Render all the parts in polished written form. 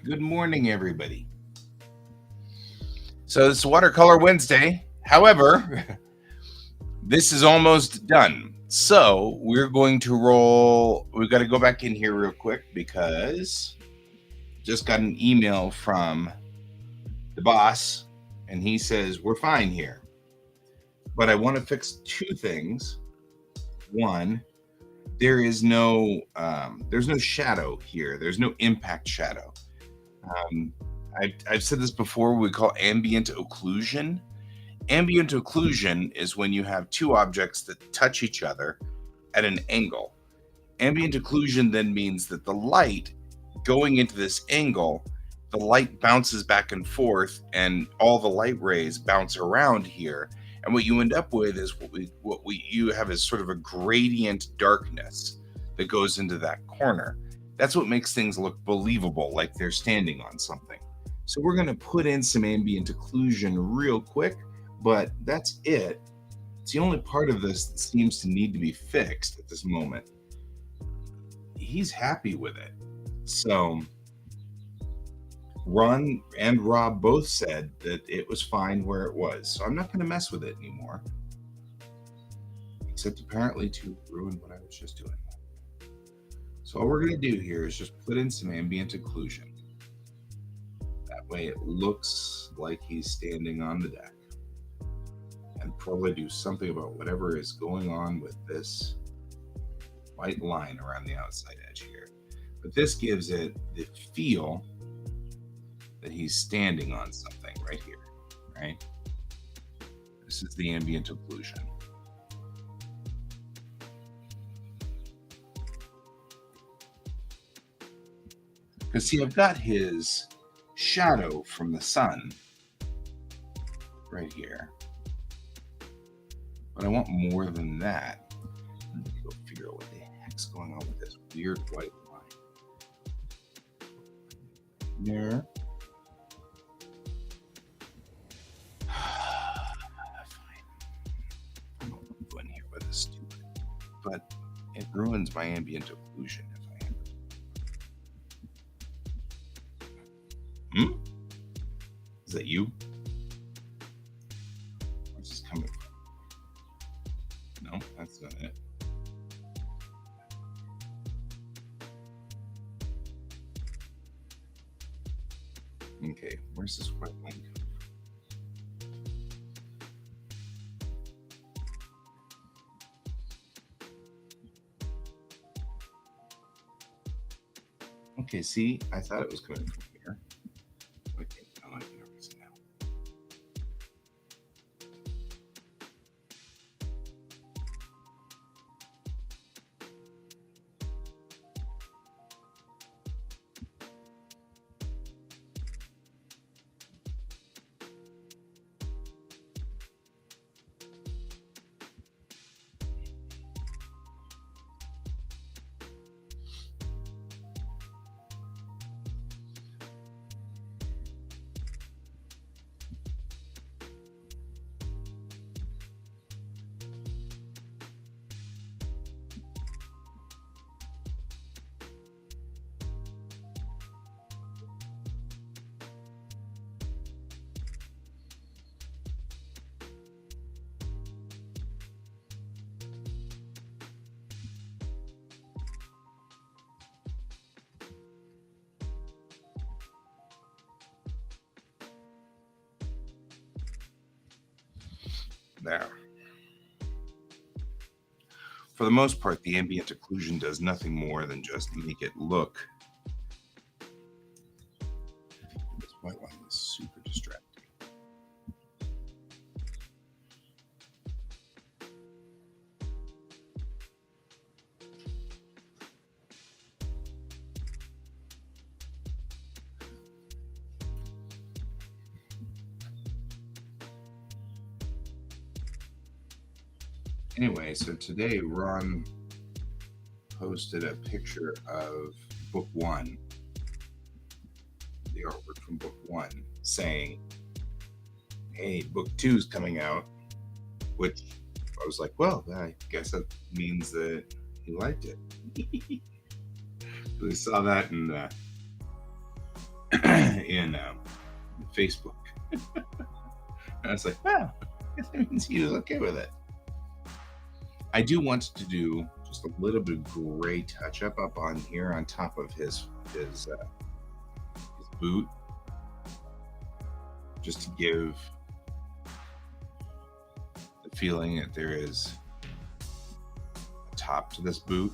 Good morning, everybody. So it's Watercolor Wednesday. However, this is almost done. So we're going to roll. We've got to go back in here real quick because just got an email from the boss, and he says we're fine here. But I want to fix two things. One, there's no shadow here. There's no impact shadow. I've said this before. We call ambient occlusion. Ambient occlusion is when you have two objects that touch each other at an angle. Ambient occlusion then means that the light going into this angle, the light bounces back and forth, and all the light rays bounce around here. And what you end up with is you have is sort of a gradient darkness that goes into that corner. That's what makes things look believable, like they're standing on something. So we're going to put in some ambient occlusion real quick, but that's it. It's the only part of this that seems to need to be fixed at this moment. He's happy with it. So Ron and Rob both said that it was fine where it was. So I'm not going to mess with it anymore. Except apparently to ruin what I was just doing. So all we're going to do here is just put in some ambient occlusion. That way it looks like he's standing on the deck. And probably do something about whatever is going on with this white line around the outside edge here. But this gives it the feel that he's standing on something right here, right? This is the ambient occlusion. Because see, I've got his shadow from the sun right here. But I want more than that. Let me go figure out what the heck's going on with this weird white line. There. Fine. I don't want to go in here with this stupid. But it ruins my ambient occlusion if I have it. Is that you? Where's this coming from? No, that's not it. Okay, where's this white line coming from? Okay, see, I thought it was coming from here. Okay, now I can erase it now. There. For the most part, the ambient occlusion does nothing more than just make it look. This white line is super distracting. Anyway, so today Ron posted a picture of book one, the artwork from book one, saying, hey, book two is coming out, which I was like, well, I guess that means that he liked it. We saw that in in Facebook. And I was like, wow, that means he was okay with it. I do want to do just a little bit of gray touch up on here on top of his boot, just to give the feeling that there is a top to this boot,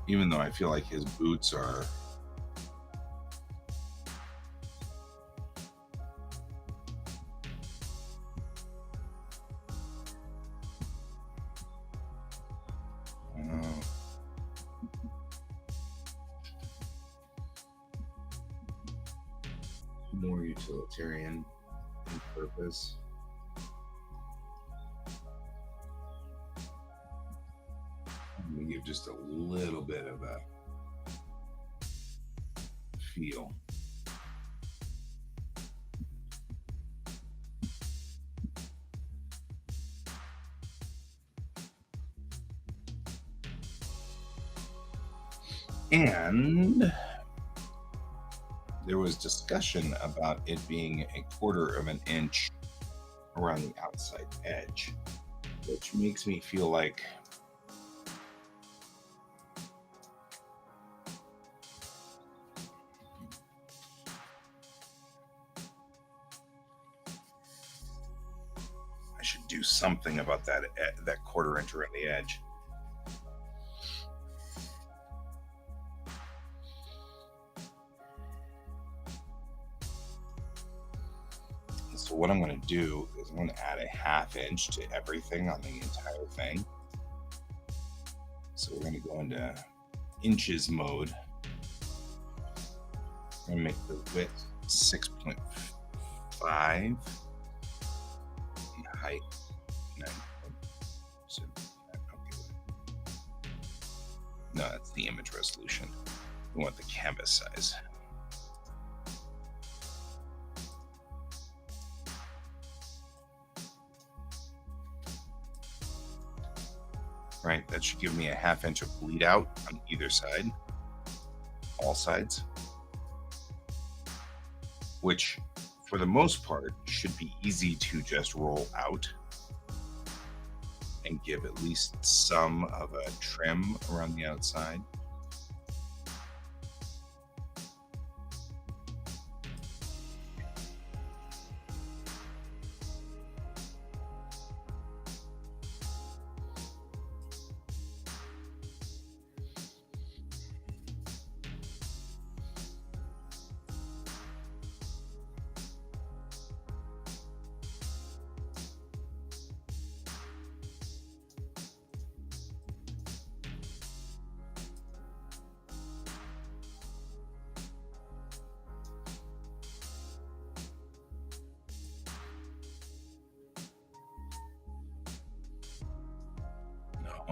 even though I feel like his boots are more utilitarian in purpose. I'm gonna give just a little bit of a feel. And there was discussion about it being a quarter of an inch around the outside edge, which makes me feel like I should do something about that quarter inch around the edge. So what I'm going to do is I'm going to add a half inch to everything on the entire thing. So we're going to go into inches mode. I'm going to make the width 6.5 and height 9. No, that's the image resolution. We want the canvas size. Right, that should give me a half inch of bleed out on either side, all sides, which for the most part should be easy to just roll out and give at least some of a trim around the outside.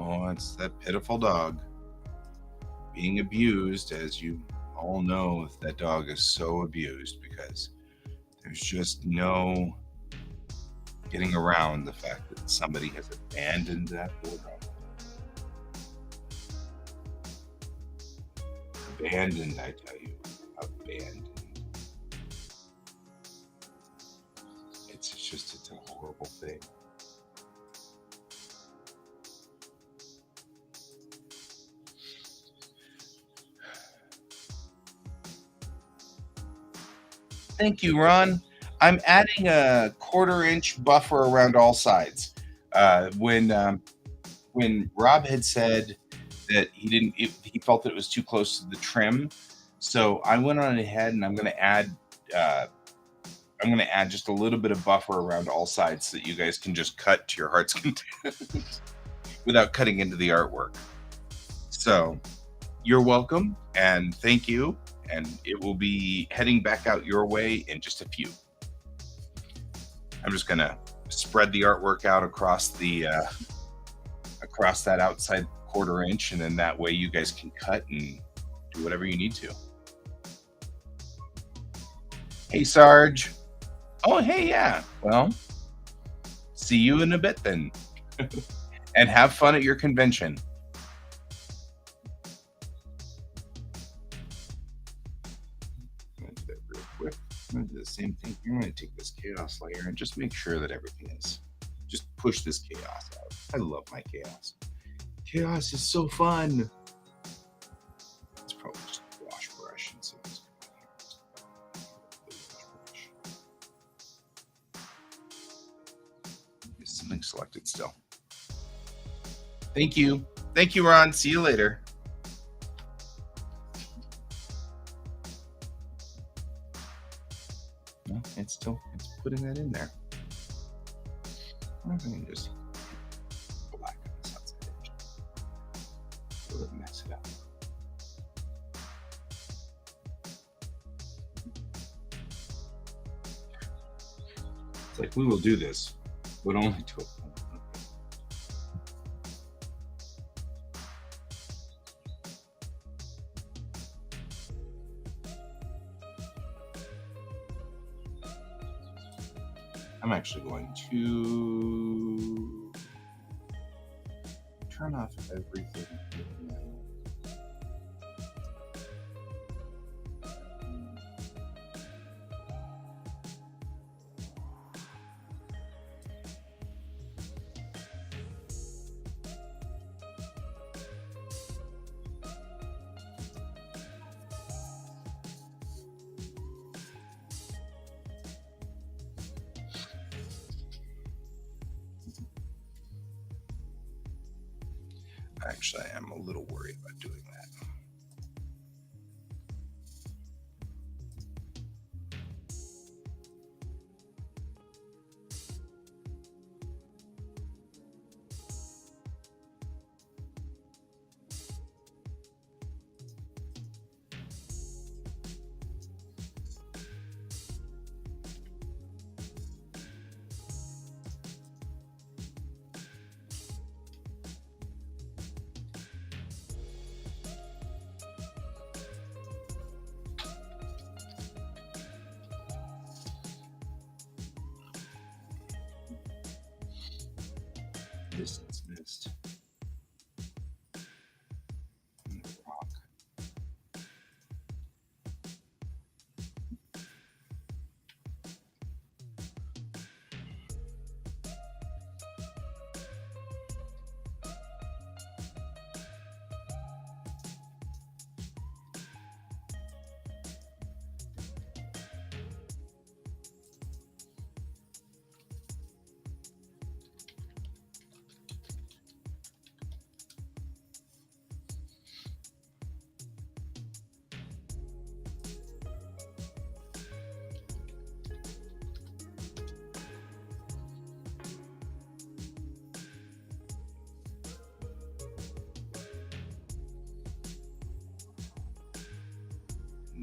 Oh, it's that pitiful dog being abused. As you all know, that dog is so abused because there's just no getting around the fact that somebody has abandoned that poor dog. Abandoned, I tell you. Abandoned. It's a horrible thing. Thank you, Ron. I'm adding a quarter-inch buffer around all sides. When Rob had said that he felt that it was too close to the trim, so I went on ahead and I'm going to add just a little bit of buffer around all sides so that you guys can just cut to your heart's content without cutting into the artwork. So you're welcome and thank you. And it will be heading back out your way in just a few. I'm just gonna spread the artwork out across that outside quarter inch, and then that way you guys can cut and do whatever you need to. Hey, Sarge. Oh, hey, yeah. Well, see you in a bit then. And have fun at your convention. same thing. You're going to take this chaos layer and just make sure that everything is, just push this chaos out. I love my chaos. Chaos is so fun. It's probably just a wash brush. And so there's something selected still. Thank you. Thank you, Ron. See you later. No, it's putting that in there. I'm going to just black on this outside edge. So it mess it up. It's like we will do this, but only to a point. I'm actually going to turn off everything. Actually, I am a little worried about doing that. Distance missed. Rock.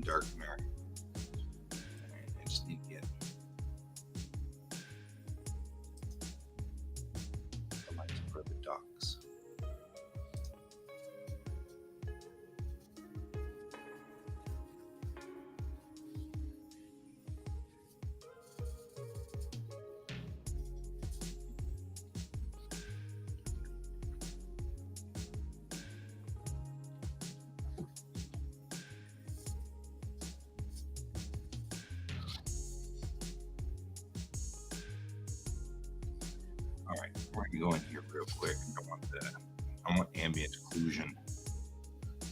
Darkener. I just need to get the lights for the docks. All right, we're gonna go in here real quick. I want ambient occlusion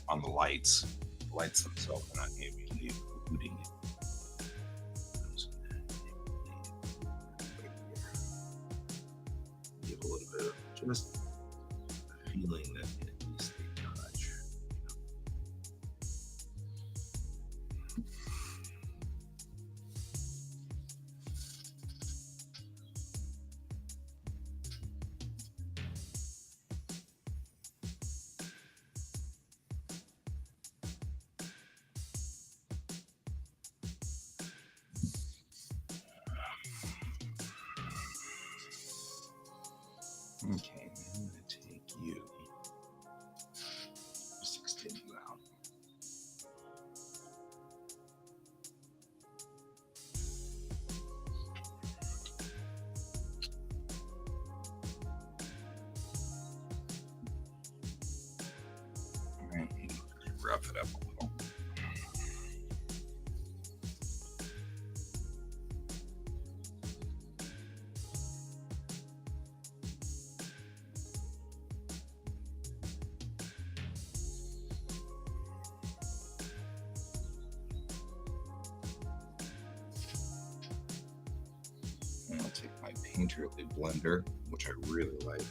on the lights. The lights themselves are not ambiently occluding it. Give a little bit of just a feeling that at least they touch. Okay, I'm going to take you, just extend you out. All right, rough it up a little. painterly blender, which I really like.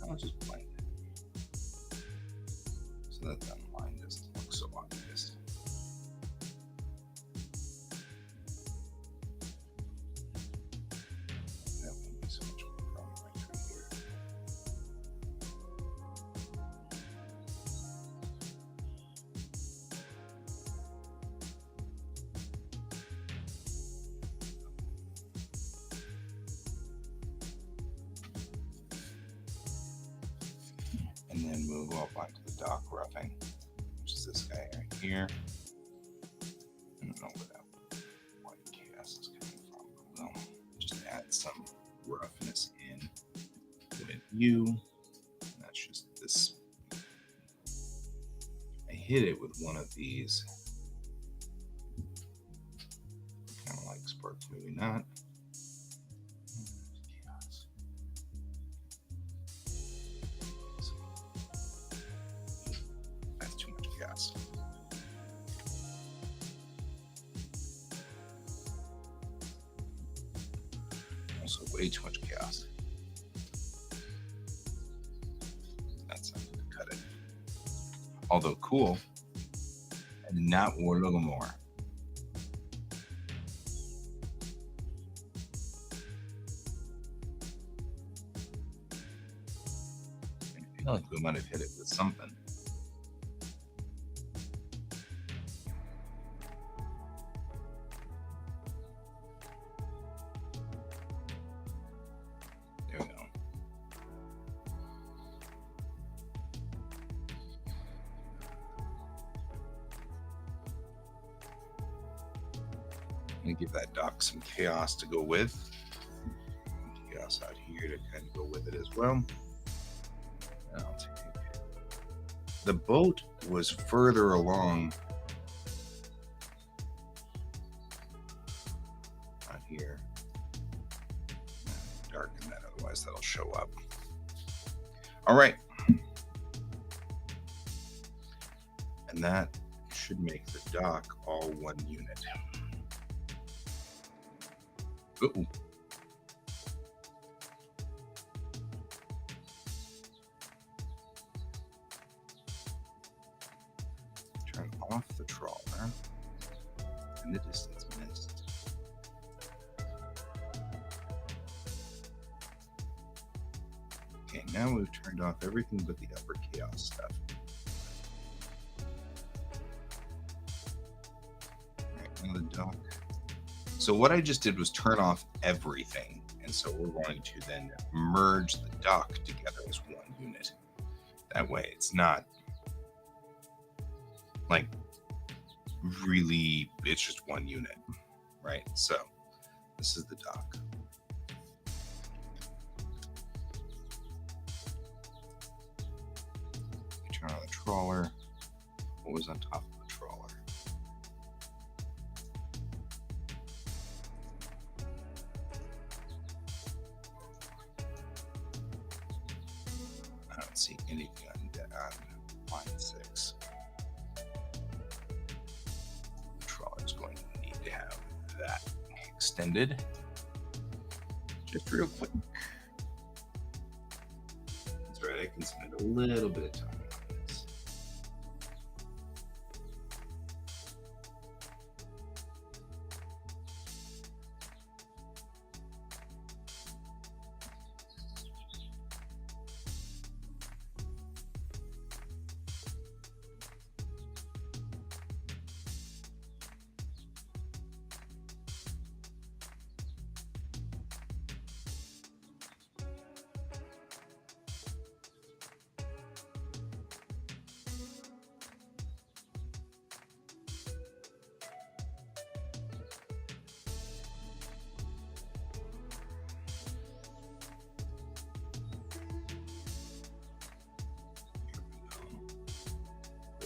I'll just blend it so that that line doesn't look so obvious. That won't be so much of a problem right through here. And then move up onto the dock roughing, which is this guy right here. I don't know where that white chaos is coming from. Well, just add some roughness in with you. And that's just this. I hit it with one of these. Kind of like sparks, maybe not. Chaos. That's too much chaos. Also, way too much chaos. That's not going to cut it. Although cool, and not a little more. I feel like we might have hit it with something. There we go. I'm going to give that dock some chaos to go with. Chaos out here to kind of go with it as well. And I'll take the boat was further along on here. Darken that, otherwise that'll show up. All right. And that should make the dock all one unit. Ooh. Turn off the trawler and the distance mist. Okay, now we've turned off everything but the upper chaos stuff. Right, now the dock. So what I just did was turn off everything. And so we're going to then merge the dock together as one unit. That way it's not like really, it's just one unit, right? So this is the dock. We turn on the trawler. What was on top of the trawler? I don't see anything on line 6. The trawler is going to need to have that extended just real quick. That's right, I can spend a little bit of time on this.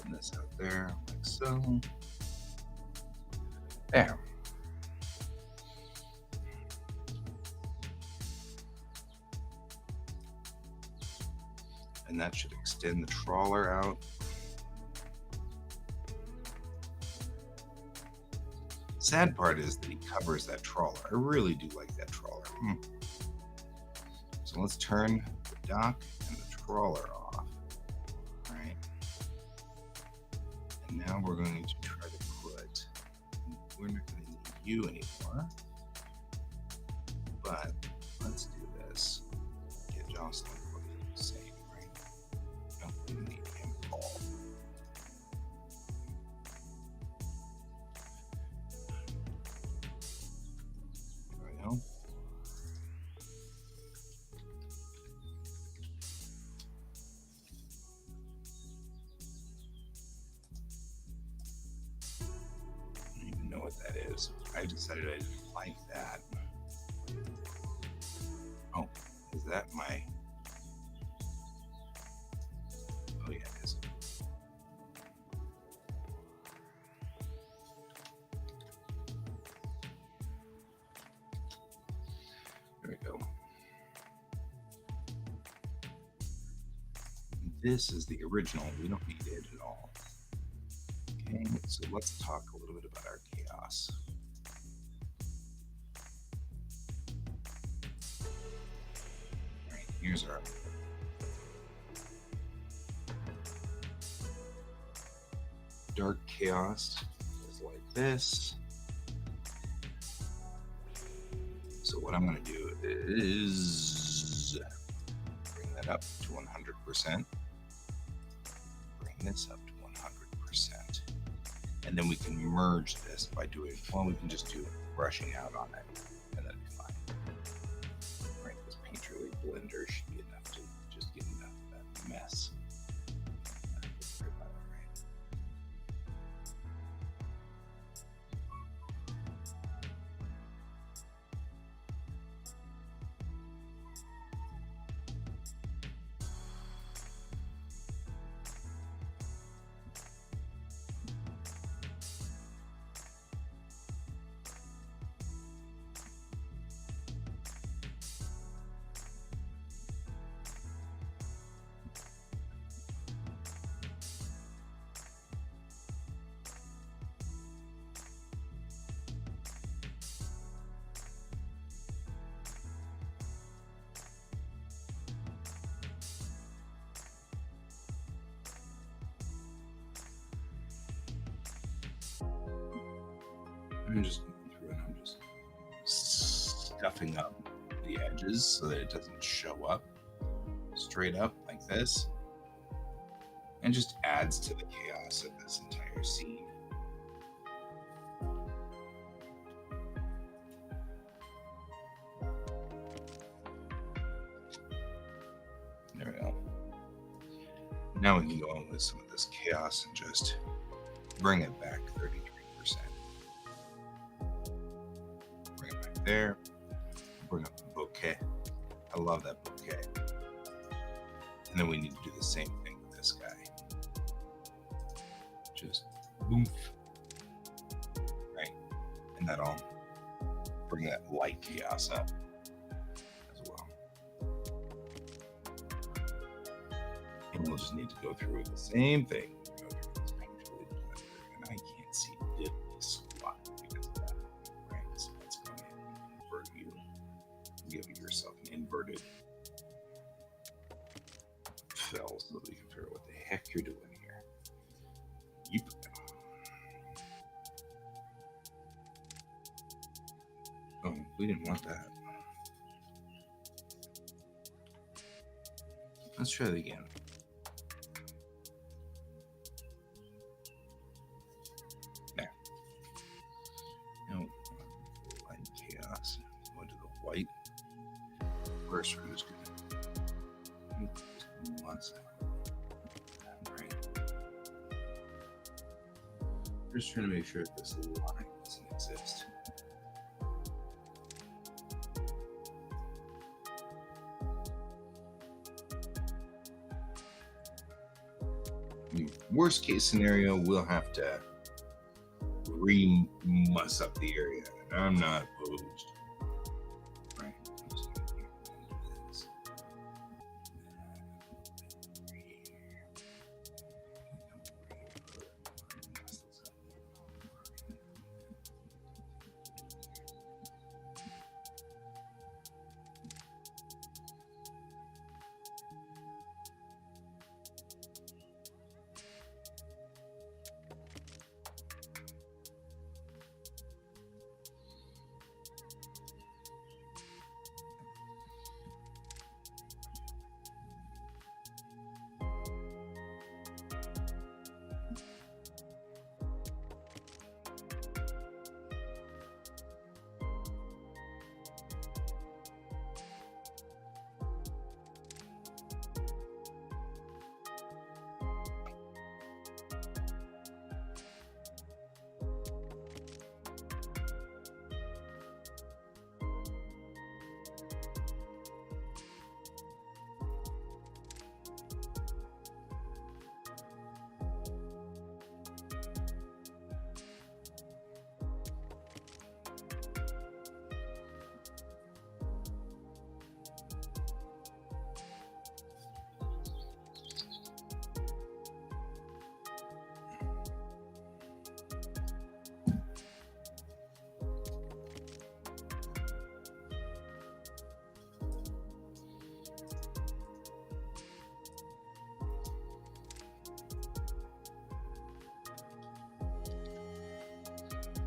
This out there like so. There. And that should extend the trawler out. Sad part is that he covers that trawler. I really do like that trawler. So let's turn the dock and the trawler off. Right. And now we're going to try to put, we're not going to need you anymore. But let's do this. Get Jocelyn the same, right? Don't we need him Paul. There we go. I don't even know what that is. I decided I didn't like that. Oh, is that my... Oh yeah, it is. There we go. This is the original. We don't need it at all. Okay, so let's talk a little bit about our chaos. All right, here's our dark chaos. Is like this. So what I'm going to do is bring that up to 100%. Bring this up to 100%. And then we can merge this by doing, well, we can just do brushing out on it, and that'd be fine. Right, this paint relief blender should be enough to just get enough of that mess. I'm just going through and I'm just stuffing up the edges so that it doesn't show up straight up like this, and just adds to the chaos of this entire scene. There we go. Now we can go on with some of this chaos and just bring it back 33%. Bring it back there. Bring up the bouquet. I love that bouquet. And then we need to do the same thing with this guy. Just boom. Right. And that'll bring that light chaos up as well. And we'll just need to go through the same thing. Go through this paint relief blender. And I can't see diddly squat because of that. Right. So let's go ahead and invert you. Give yourself an inverted fill so that we can figure out what the heck you're doing here. Yep. Oh, we didn't want that. Let's try that again. There. Now, light chaos. Go to the white. First, we're just going to right. Just trying to make sure that this line doesn't exist. Worst case scenario, we'll have to re-muss up the area, and I'm not opposed. Right.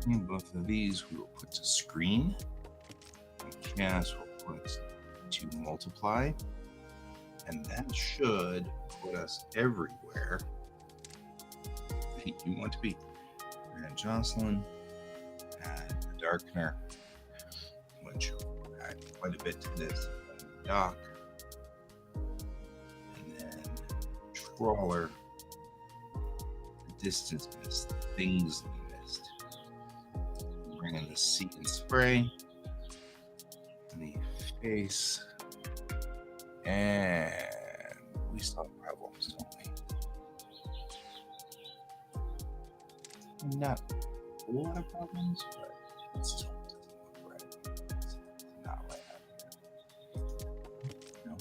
And both of these we will put to screen. And chaos will put to multiply. And that should put us everywhere you want to be. And Jocelyn, add a darkener, which will add quite a bit to this. Dock, and then trawler, distance mist, things mist. Bring in the sea and spray, and the face, and we still have problems, don't we? Not a lot of problems, but it still doesn't look right. It's not right out here. No,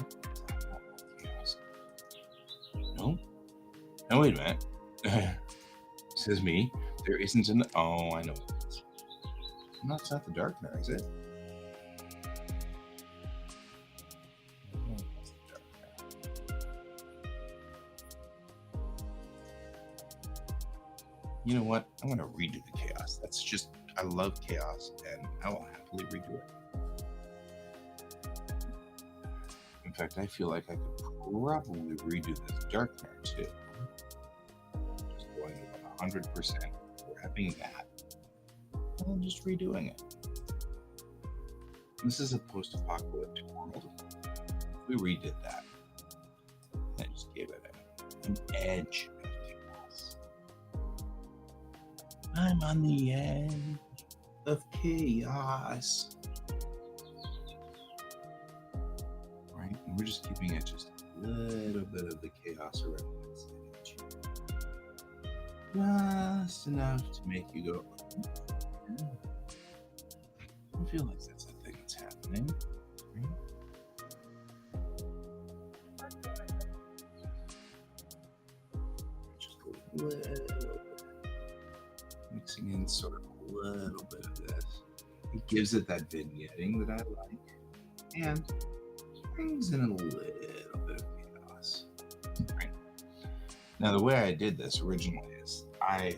it's not chaos. No. No, wait a minute. Says me. There isn't an. Oh, I know. No, it's not the darkener, is it? No, it's the darkener. You know what? I'm going to redo the chaos. That's just, I love chaos, and I will happily redo it. In fact, I feel like I could probably redo this darkener too. Just going 100%, grabbing that, and then just redoing it. This is a post-apocalyptic world. We redid that. And I just gave it an edge of chaos. I'm on the edge of chaos. Right? And we're just keeping it just a little bit of the chaos around this edge. Just enough to make you go, oh, I feel like that's a thing that's happening. Right? Just a little bit. Mixing in sort of a little bit of this. It gives it that vignetting that I like. And brings in a little bit of chaos. Right. Now, the way I did this originally is I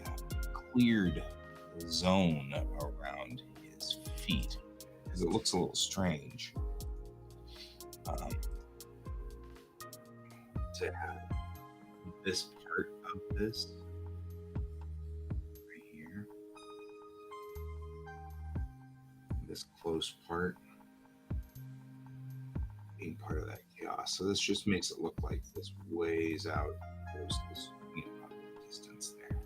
cleared the zone around his feet because it looks a little strange to have this part of this right here, this close part, being part of that chaos. So this just makes it look like this ways out, goes this distance there.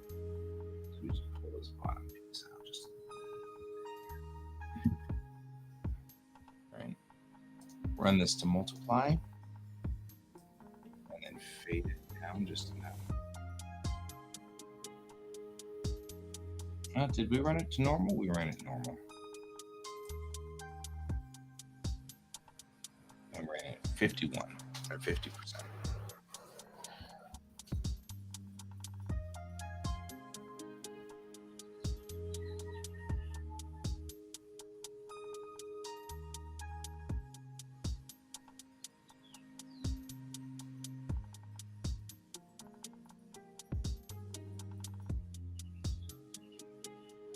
So we just pull this bottom piece out just a little bit. Right. Run this to multiply, and then fade it down just enough. Did we run it to normal? We ran it normal. I ran it 51 or 50%.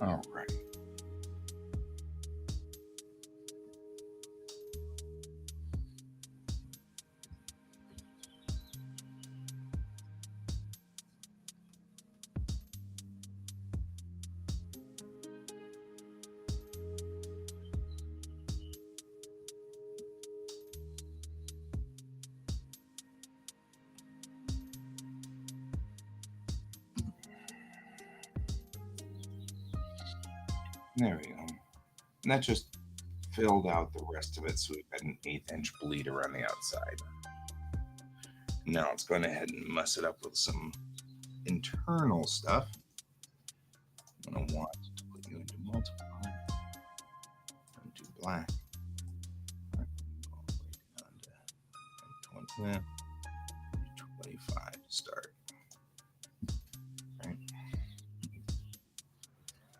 All right. There we go. And that just filled out the rest of it, so we've got an 1/8 inch bleed around the outside. Now let's go ahead and mess it up with some internal stuff. I'm going to want to put you into multiply, into black, all the way down to 25 to start. Right.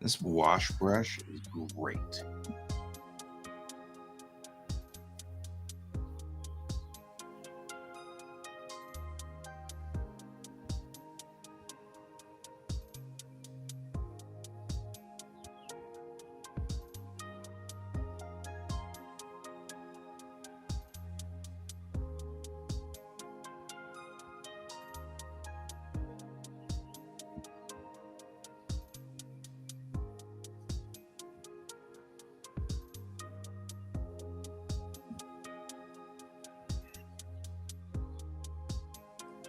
This wash brush is great.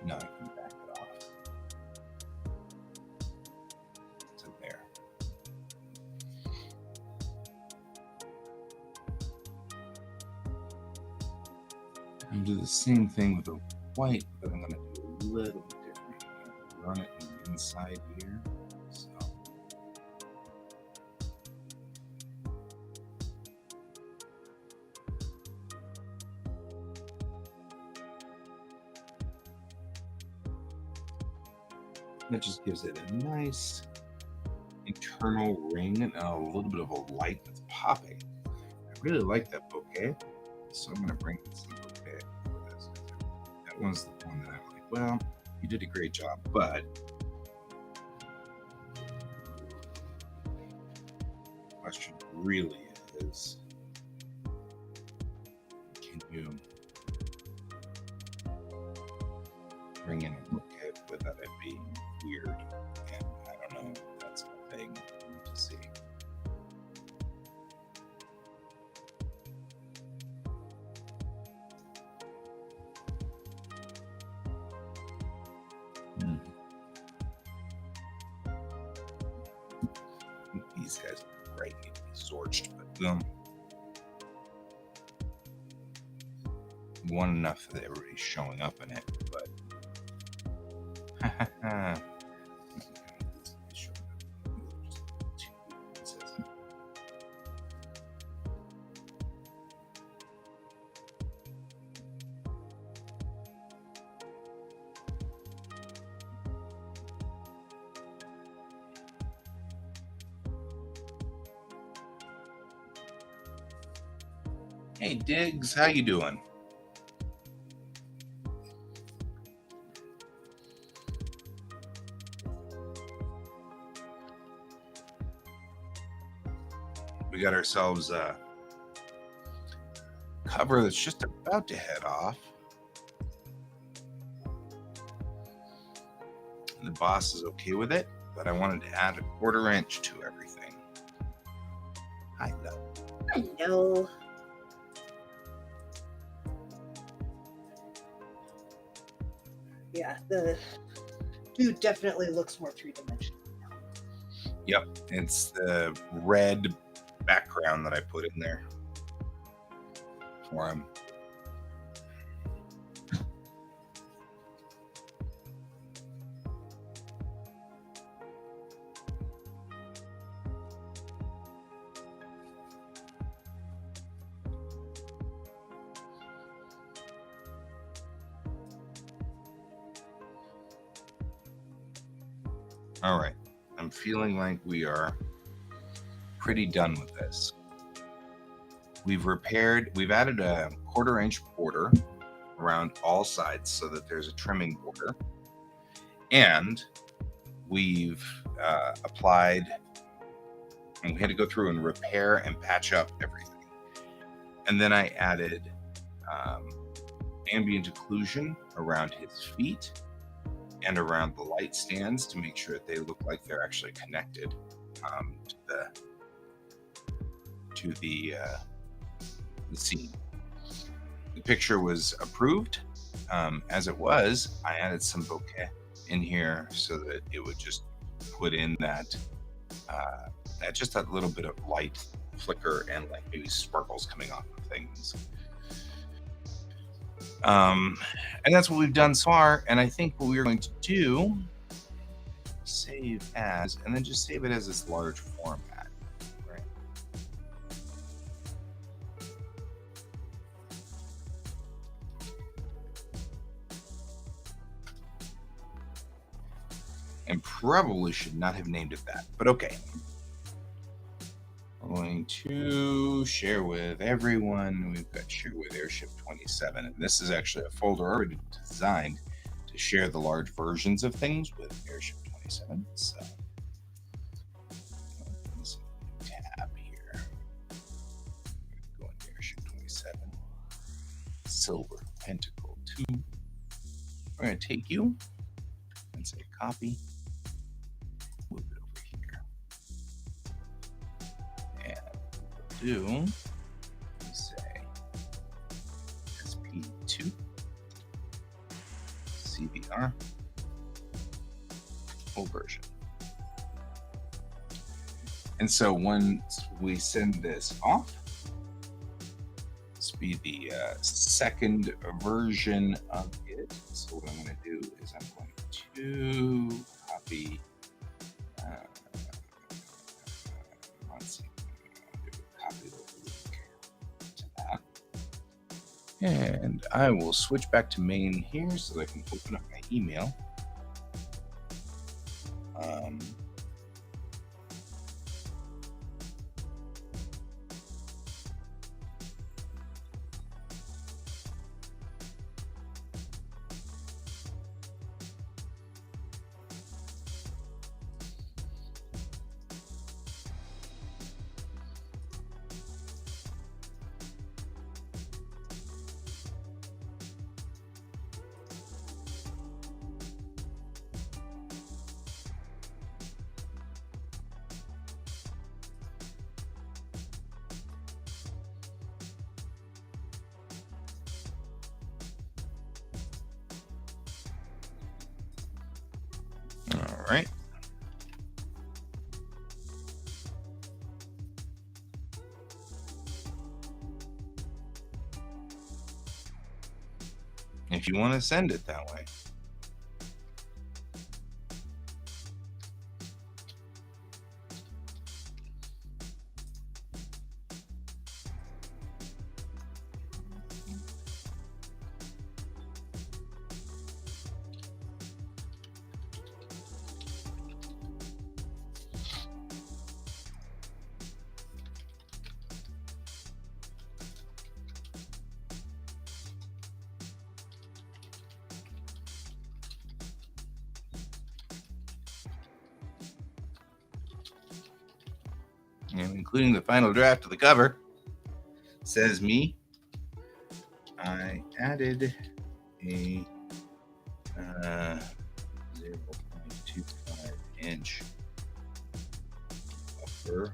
Now I can back it off to there. I'm going to do the same thing with the white, but I'm going to do a little bit different. I'm going to run it on the inside here. So. That just gives it a nice internal ring and a little bit of a light that's popping. I really like that bouquet, so I'm going to bring in some bouquet for this. That one's the one that I'm like, well, you did a great job, but the question really is, can you bring in a bouquet without it being weird? And I don't know if that's a thing to see. These guys are right, need to be sorted, but one enough that everybody's showing up in it, but hey Diggs, how you doing? We got ourselves a cover that's just about to head off. The boss is okay with it, but I wanted to add a 1/4 inch to everything. Hi, love. Hello. Yeah, the dude definitely looks more three-dimensional now. Yep, it's the red background that I put in there for him. All right, I'm feeling like we are pretty done with this. We've added a 1/4 inch border around all sides so that there's a trimming border. And we've applied, and we had to go through and repair and patch up everything. And then I added ambient occlusion around his feet and around the light stands to make sure that they look like they're actually connected to the scene. The picture was approved. As it was, I added some bokeh in here so that it would just put in that just that little bit of light flicker and like maybe sparkles coming off of things. And that's what we've done so far. And I think what we're going to do, save as, and then just save it as this large format. Right. And probably should not have named it that, but okay. I'm going to share with everyone. We've got share with Airship 27, and this is actually a folder already designed to share the large versions of things with Airship 27. So this tab here, go into Airship 27, Silver Pentacle 2. We're going to take you and say copy. Move it over here. Do say SP2, see the are. Full version. And so once we send this off, this will be the second version of it. So what I'm going to do is I'm going to copy. Let's see. Copy the link to that. And I will switch back to main here so that I can open up my email. All right. If you want to send it that way. And including the final draft of the cover, says me. I added a 0.25 inch buffer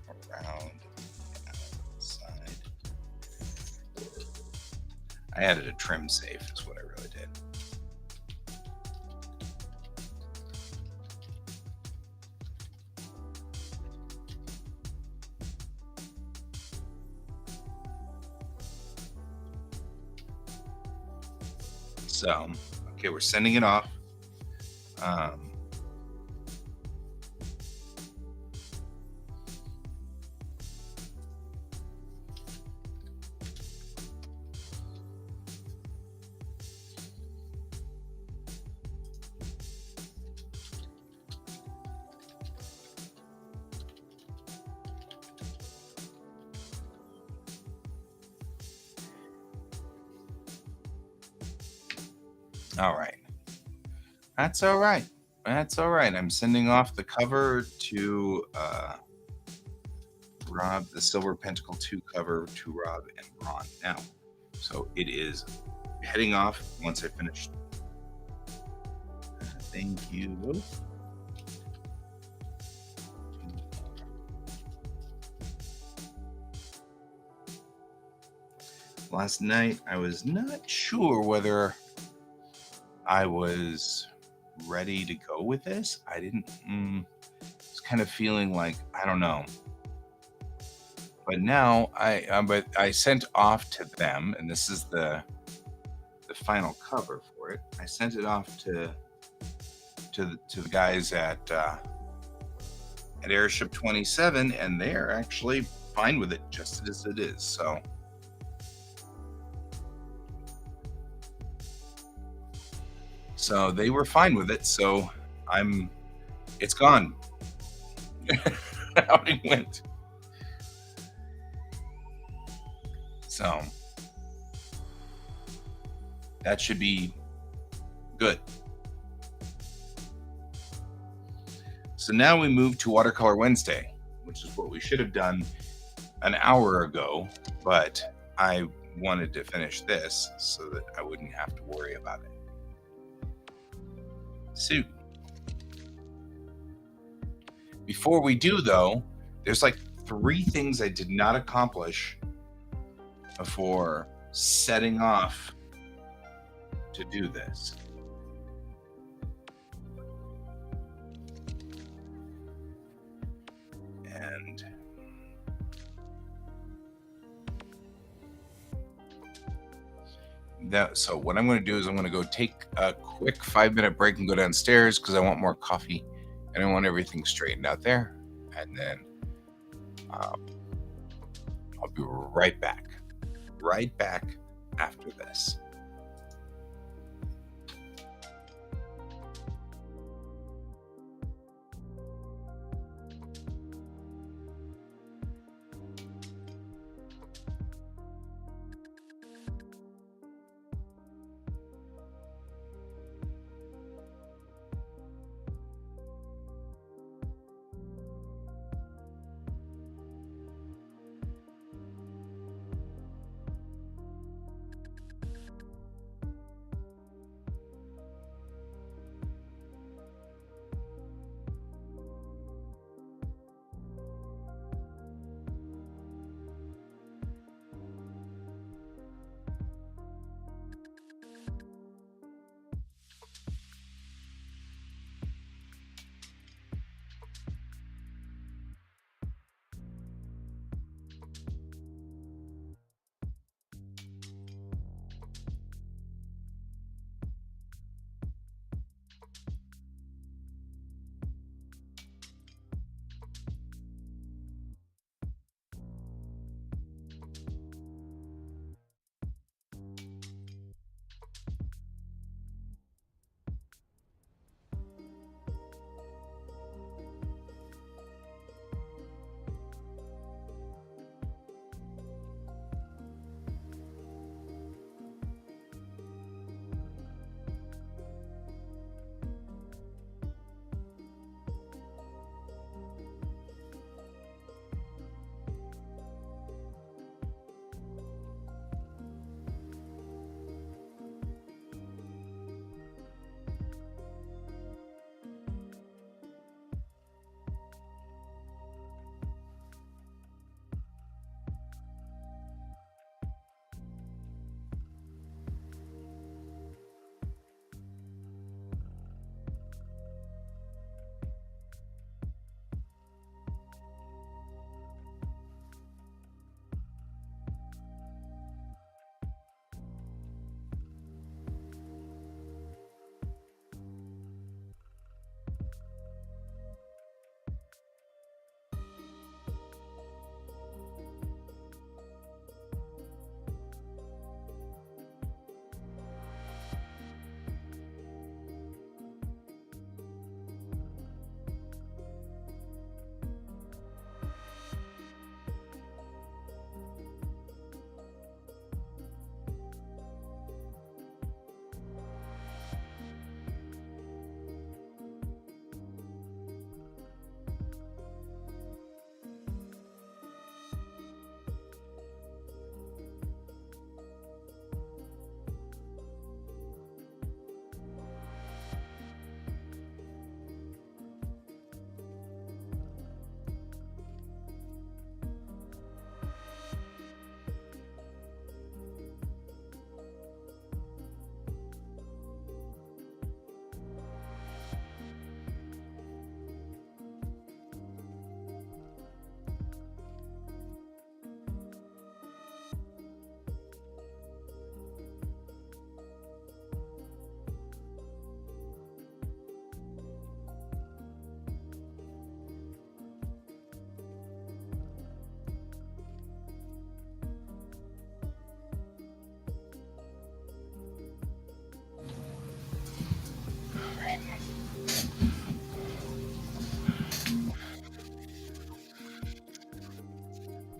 around the outside. I added a trim safe, is what I really did. So, okay, we're sending it off. All right. That's all right. That's all right. I'm sending off the cover to Rob, the Silver Pentacle 2 cover to Rob and Ron now. So it is heading off once I finish. Thank you both. Last night, I was not sure whether I was ready to go with this. I didn't. Was kind of feeling like I don't know. But now I sent off to them, and this is the final cover for it. I sent it off to the guys at Airship 27, and they're actually fine with it just as it is. So they were fine with it. So it's gone. Out it went. So that should be good. So now we move to Watercolor Wednesday, which is what we should have done an hour ago, but I wanted to finish this so that I wouldn't have to worry about it. So before we do, though, there's like 3 things I did not accomplish before setting off to do this. So what I'm going to do is I'm going to go take a quick 5-minute break and go downstairs because I want more coffee and I want everything straightened out there. And then um, I'll be right back. Right back after this.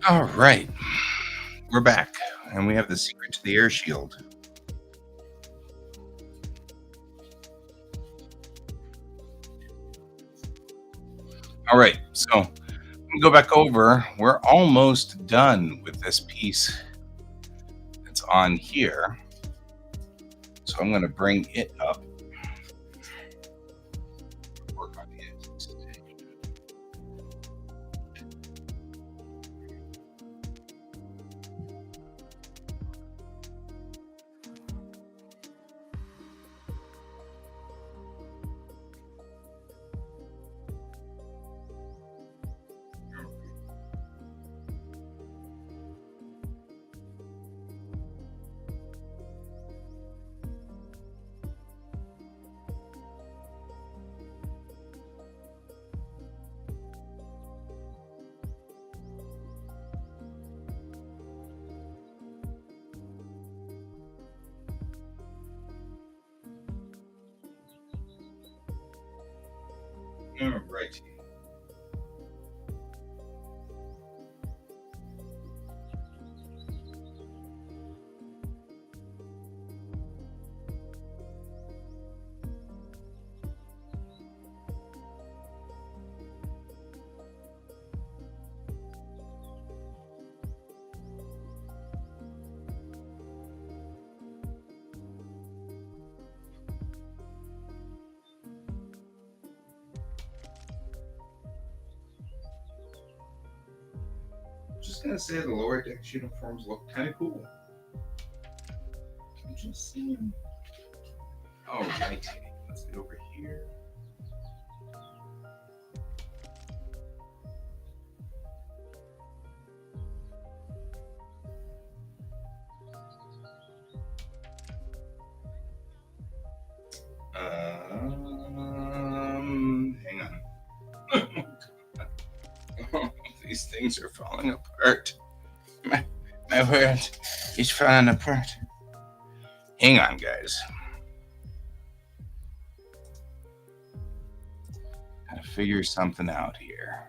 All right. We're back and we have the secret to the air shield. All right. So we go back over. We're almost done with this piece that's on here. So I'm going to bring it up. Work on the edges. All right. Just gonna say the lower decks uniforms look kind of cool. I'm just saying. All right, let's get over here. Hang on. These things are falling apart. My word, he's falling apart. Hang on, guys. Gotta figure something out here.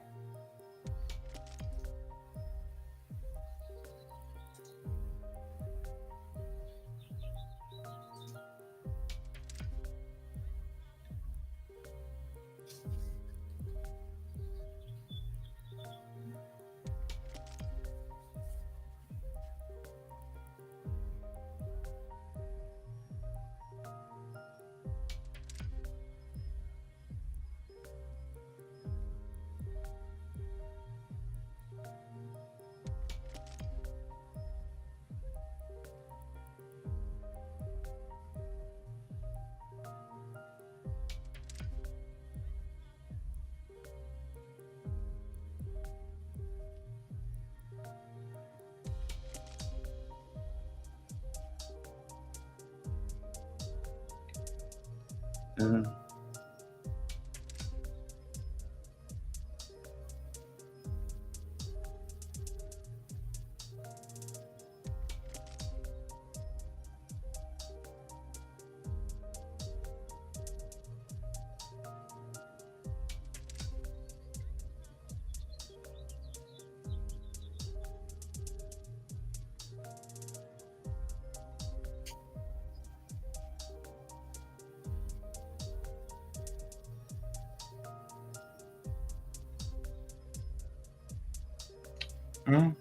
Oh,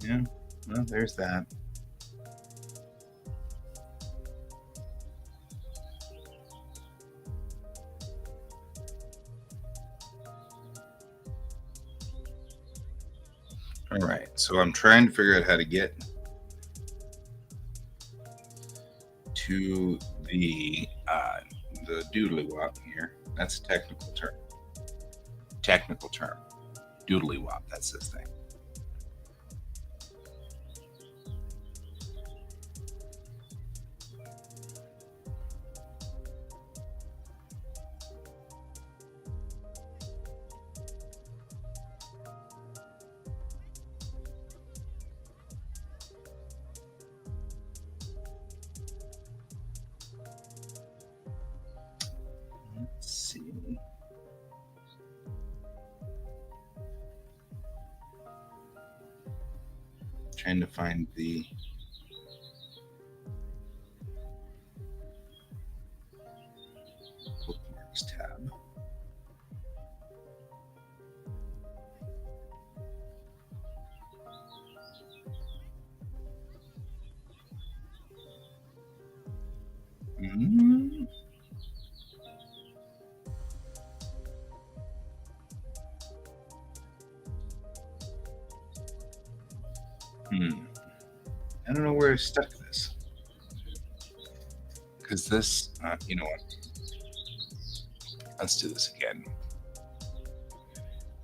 yeah. Well, there's that. All right, so I'm trying to figure out how to get to the doodly wop here. That's a technical term. Technical term. Doodly wop. That's this thing. Let's see. Trying to find the bookmarks tab. Mm-hmm. I don't know where I stuck this. Because this, you know what? Let's do this again.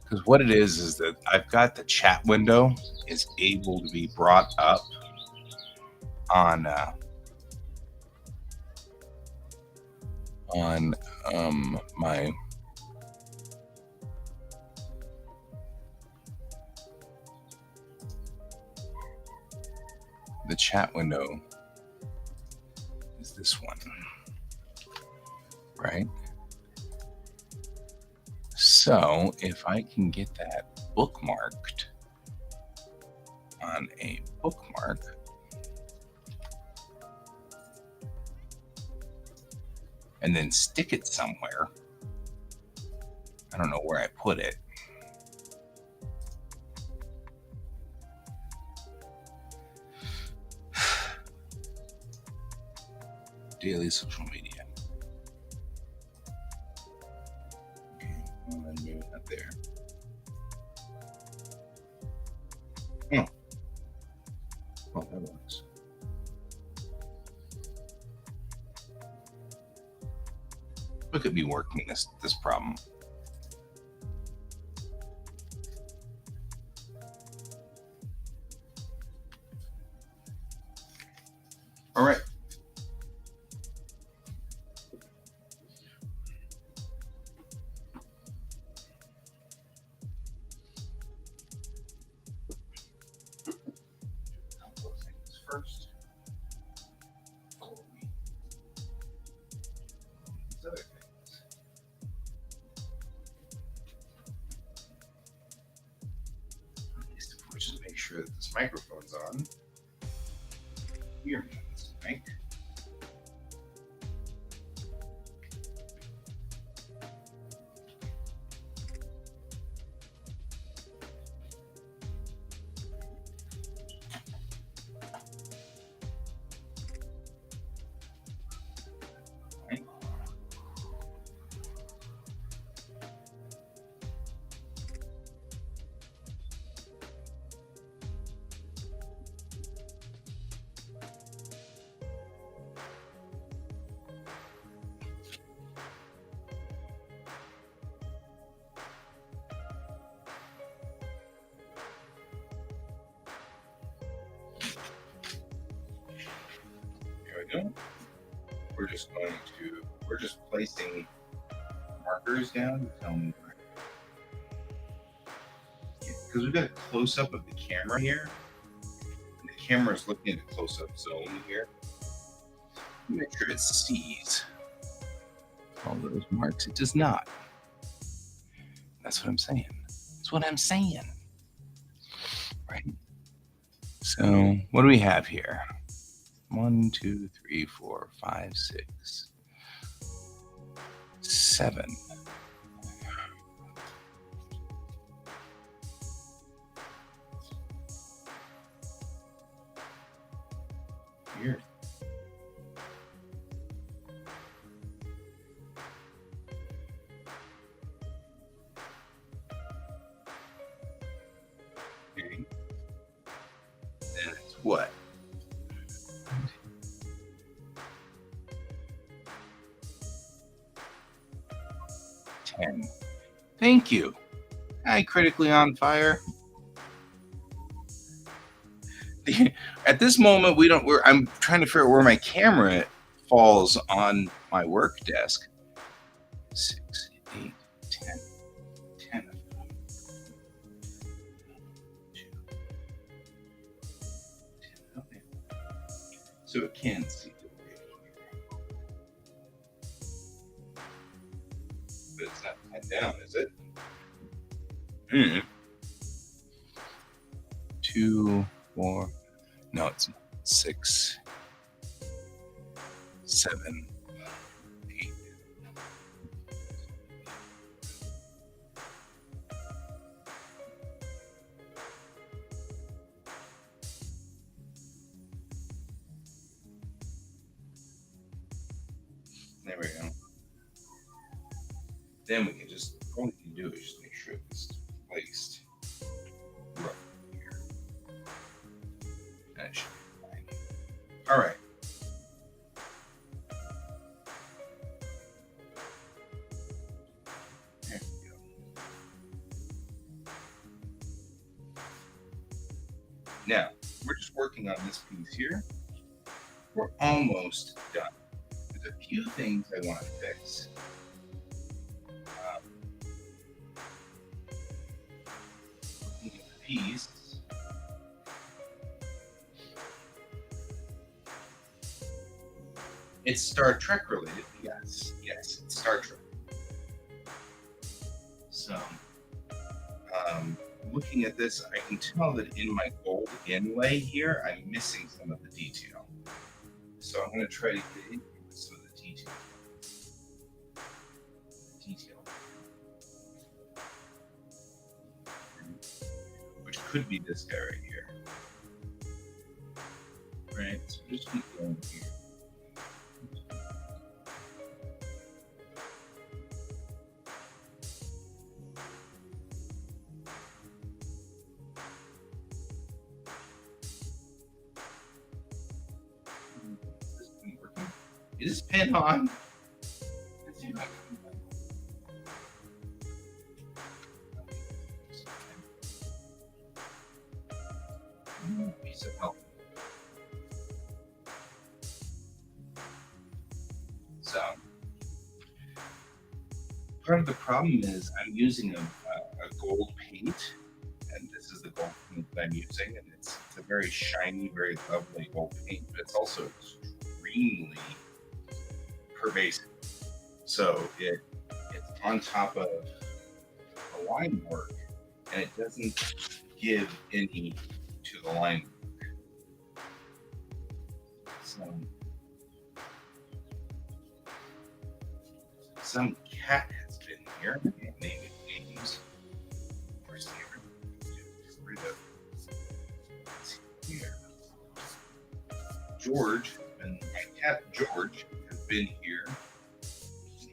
Because what it is that I've got the chat window is able to be brought up on my the chat window is this one, right? So if I can get that bookmarked on a bookmark, and then stick it somewhere. I don't know where I put it. Daily social media. Okay, well, then maybe not there. Oh, well, that works. Look at me working this problem. All right. Couple of things first. These other things. At least if we just make sure that this microphone's on. Here, this mic. Go. We're just placing markers down to tell me because we've got a close up of the camera here. And the camera is looking at a close up zone here. Make sure it sees all those marks. It does not. That's what I'm saying. That's what I'm saying. Right. So what do we have here? 1, 2, 3, 4, 5, 6, 7. Weird. Okay. Then it's what? 10. Thank you. Hi, critically on fire. At this moment, I'm trying to figure out where my camera falls on my work desk. 6, 8, 10. 10 of them. 2, 10. Okay. So it can see the radio. But it's not tied down, is it? 2, 4. No, it's not. 6, 7, 8. There we go. Then we can just, all we can do is just make sure it's placed right here. That should be fine. All right. There we go. Now, we're just working on this piece here. We're almost done. There's a few things I want to fix. Piece. It's Star Trek related. Yes, it's Star Trek. So So, looking at this, I can tell that in my gold inlay here, I'm missing some of the detail. So I'm going to try to get in with some of the detail. Which could be this guy right here. Right, so just keep going here. Is this pen on? Piece of help. So, part of the problem is I'm using a gold paint, and this is the gold paint that I'm using, and it's a very shiny, very lovely gold paint, but it's also extremely pervasive. So it's on top of the line work, and it doesn't give any to the line work. So some cat has been here. I can't name it names. Where's the here? George, and my cat George has been here.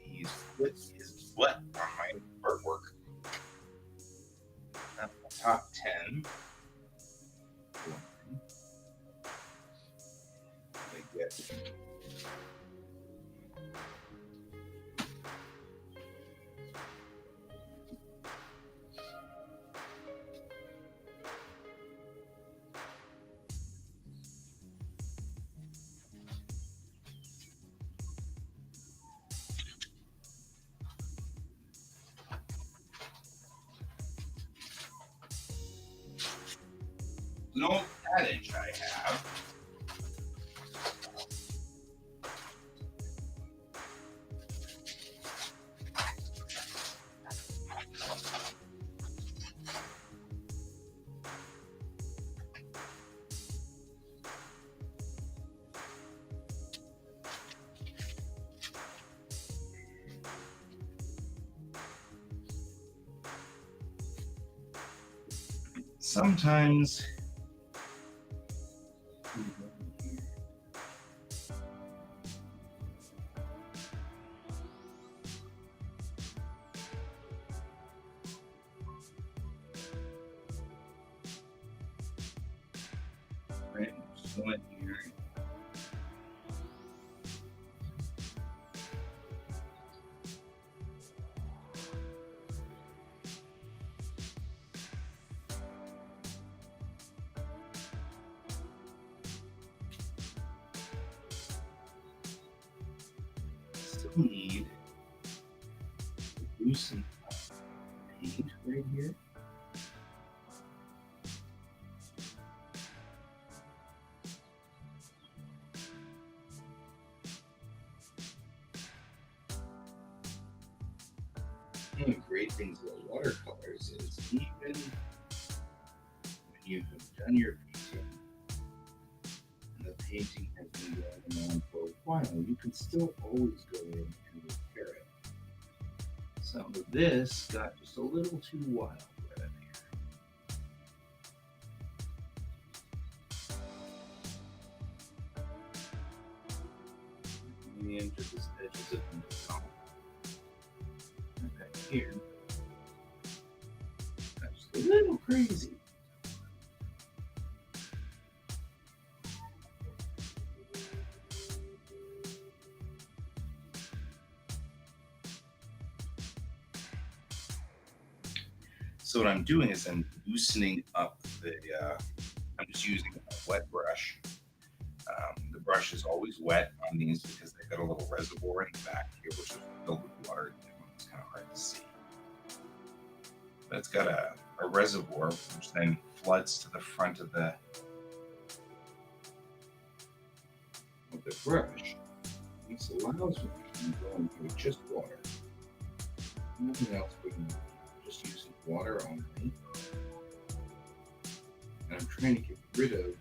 He's put his butt on my artwork. That's the top 10. I get. An old adage I have. Sometimes right, just go in here. Still need to do some paint right here. One of the great things about watercolors is even when you have done your painting and the painting has been going on for a while, you can still always go in and repair it. Some of this got just a little too wild right up here. Into the edges of the top. Back here. That's just a little crazy. So what I'm doing is I'm loosening up the, I'm just using a wet brush. The brush is always wet on these because they've got a little reservoir in the back here, which is filled with water. It's kind of hard to see. But it's got a reservoir which then floods to the front of the brush. This allows me to go in with just water. Nothing else but just using water only. And I'm trying to get rid of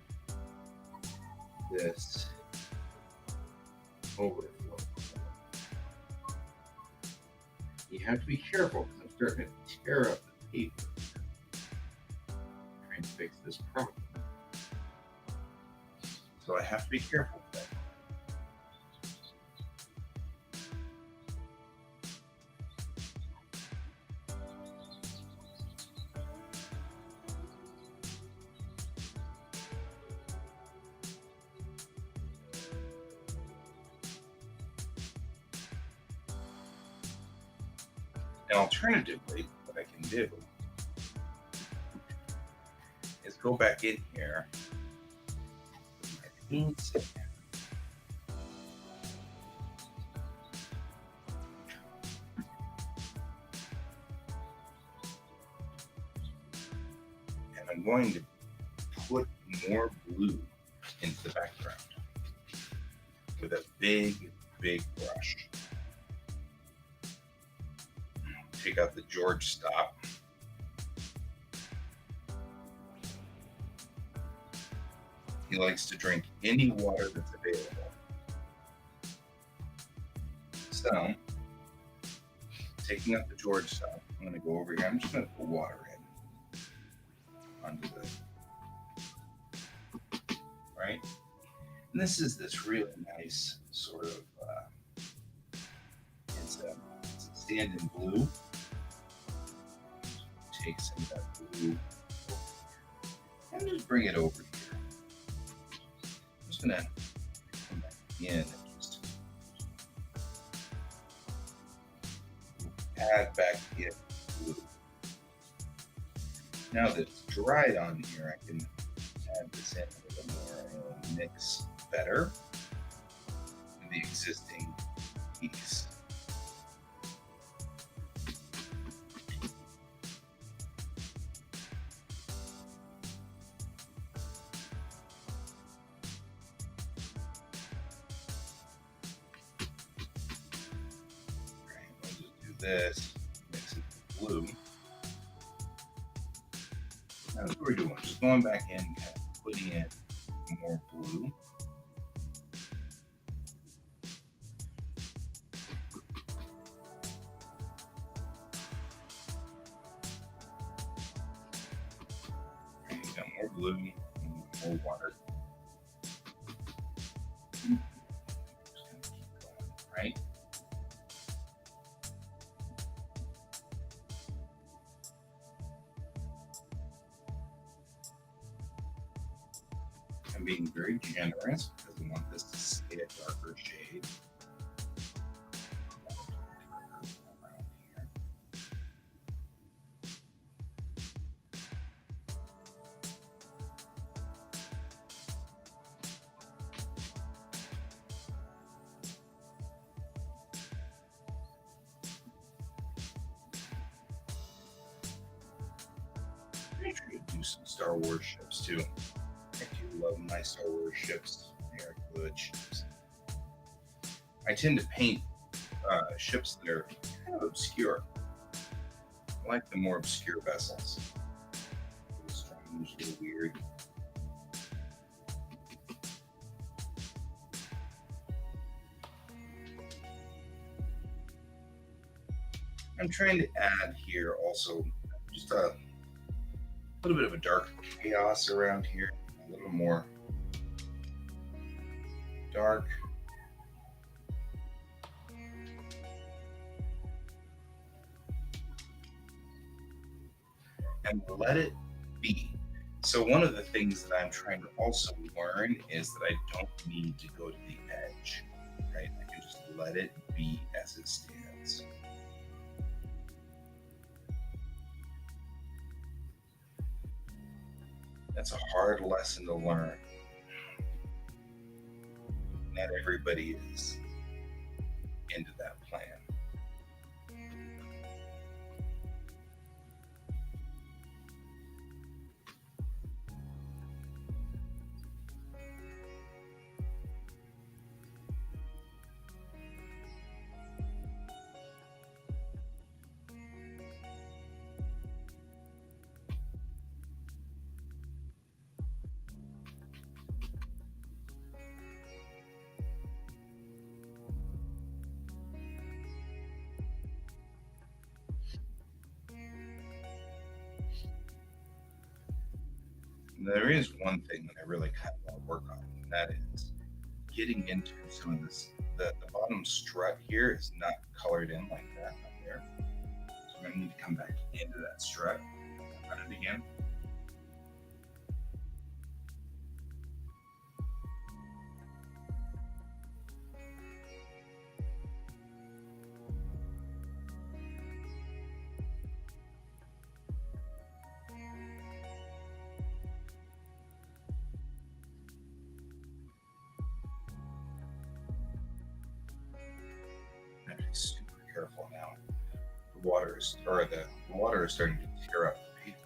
this overflow. You have to be careful because I'm starting to tear up the paper. Trying to fix this problem. So I have to be careful with that. And alternatively, what I can do is go back in here with my paints and I'm going to put more blue into the background with a big brush. Take out the George stop. He likes to drink any water that's available. So, taking out the George stop, I'm going to go over here. I'm just going to put water in onto the, right? And this is this really nice sort of, it's a stand in blue. Take some of that blue and just bring it over here. I'm just gonna come back in and just add back in blue. Now that it's dried on here, I can add this in a little more and mix better with the existing piece. This, mix it with blue. That's what we're doing. Just going back in, kind of putting in more blue. Right, got more blue, more water. Just gonna keep going, right? I'm being very generous because we want this to stay a darker shade. I'm sure to do some Star Wars ships too. I do love my Star Wars ships. They are good ships. I tend to paint ships that are kind of obscure. I like the more obscure vessels. A little strange, a little weird. I'm trying to add here also just a little bit of a dark chaos around here, a little more dark. And let it be. So one of the things that I'm trying to also learn is that I don't need to go to the edge, right? I can just let it be as it stands. That's a hard lesson to learn. Not everybody is into that plan. There is one thing that I really kind of want to work on, and that is getting into some of this. The bottom strut here is not colored in like that up there. So I'm going to need to come back into that strut, run it again. I have to be super careful now. The water is starting to tear up the paper.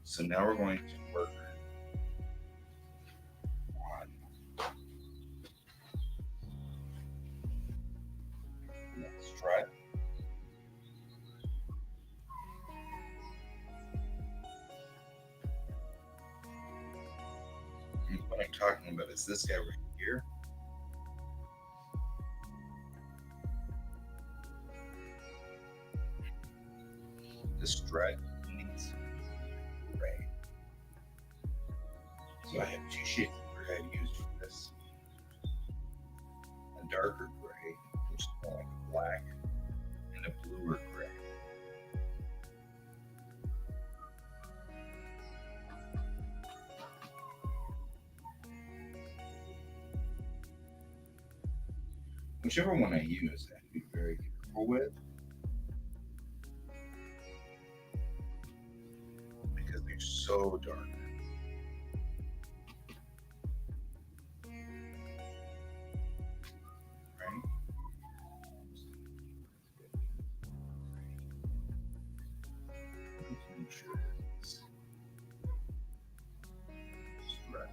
So now we're going to work on that strut. And what I'm talking about is this guy right here. The strut needs gray. So I have two shades of gray I used for this. A darker gray, which is more like a black, and a bluer gray. Whichever one I use, I have to be very careful with, because they're so dark. Right? Let's make sure it's right.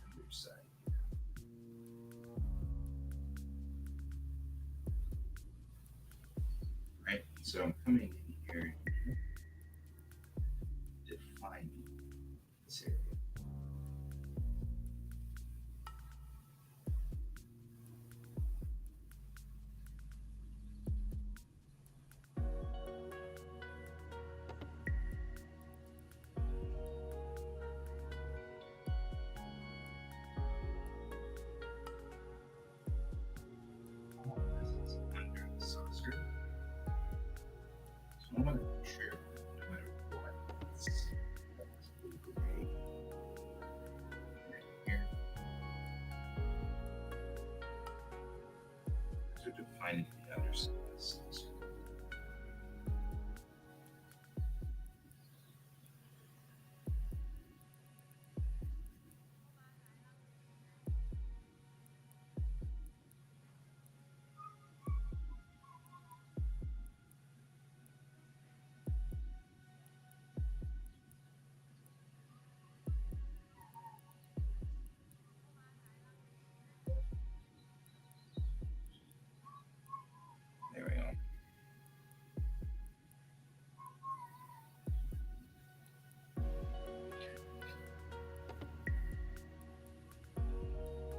Other side here. Right? So I'm coming in here, defining this area. All this is under the saucer. So I want to make sure that no matter what, it's blue gray. Right here. So defining the underside of the saucer. There we go.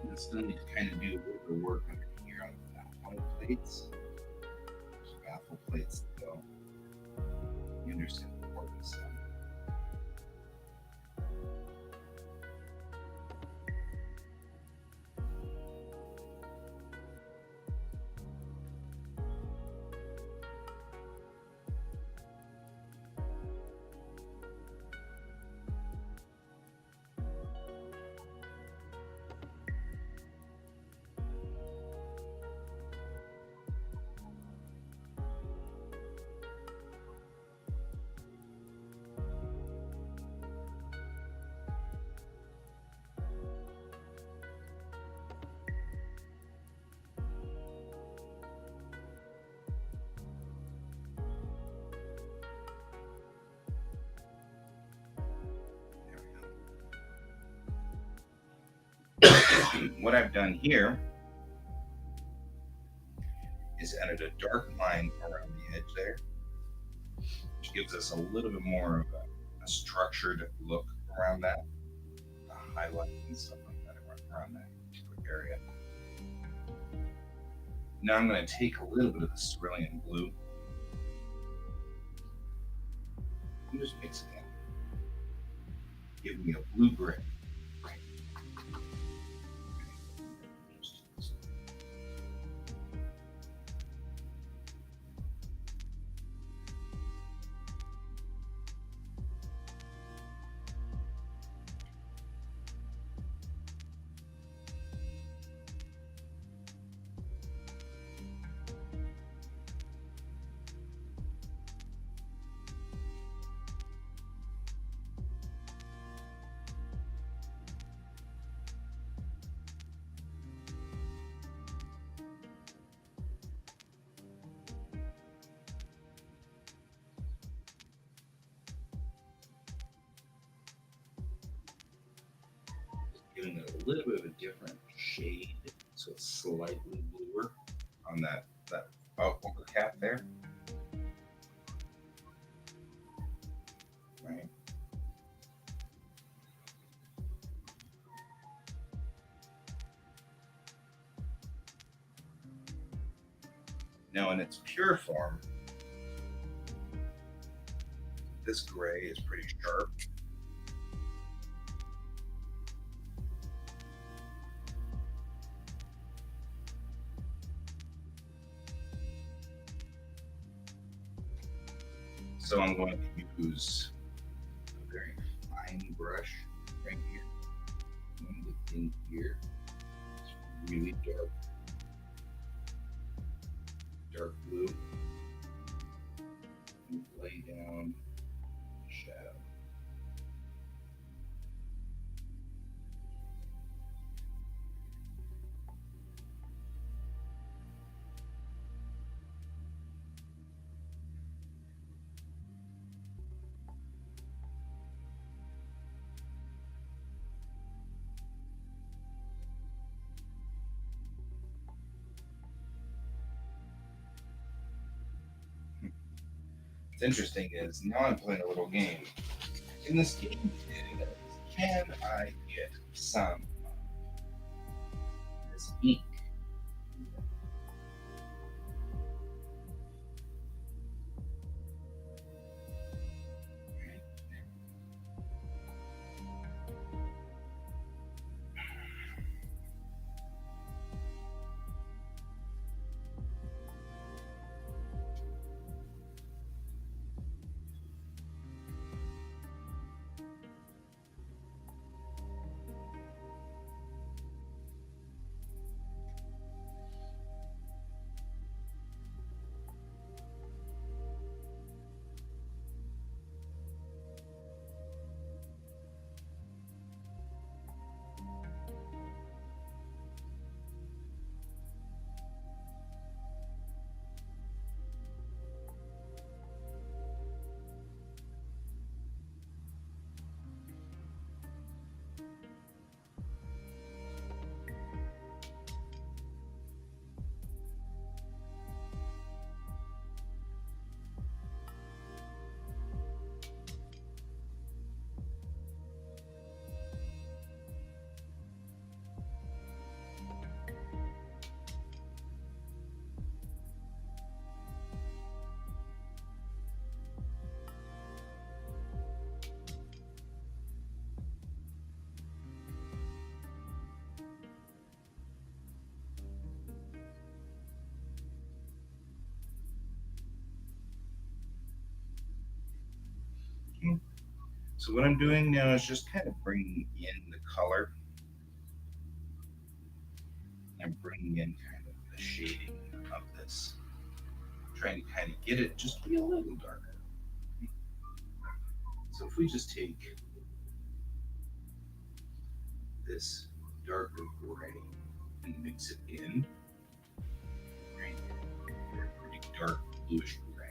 And still need to kind of do a little bit of work under here on the baffle plates. There's baffle plates that go. You understand the importance of them. what I've done here is added a dark line around the edge there, which gives us a little bit more of a structured look around that, highlight and stuff like that around that particular area. Now I'm going to take a little bit of the cerulean blue and just mix it in. Give me a blue gray. Giving it a little bit of a different shade, so it's slightly bluer on that upper cap there. Right. Now in its pure form, this gray is pretty sharp. So I'm going to use a very fine brush right here. I'm going to get in here. It's really dark blue. And lay down the shadow. What's interesting is now I'm playing a little game. In this game, can I get some of this ink? So what I'm doing now is just kind of bringing in the color and bringing in kind of the shading of this. Trying to kind of get it just to be a little darker. So if we just take this darker gray and mix it in, right? Pretty dark bluish gray.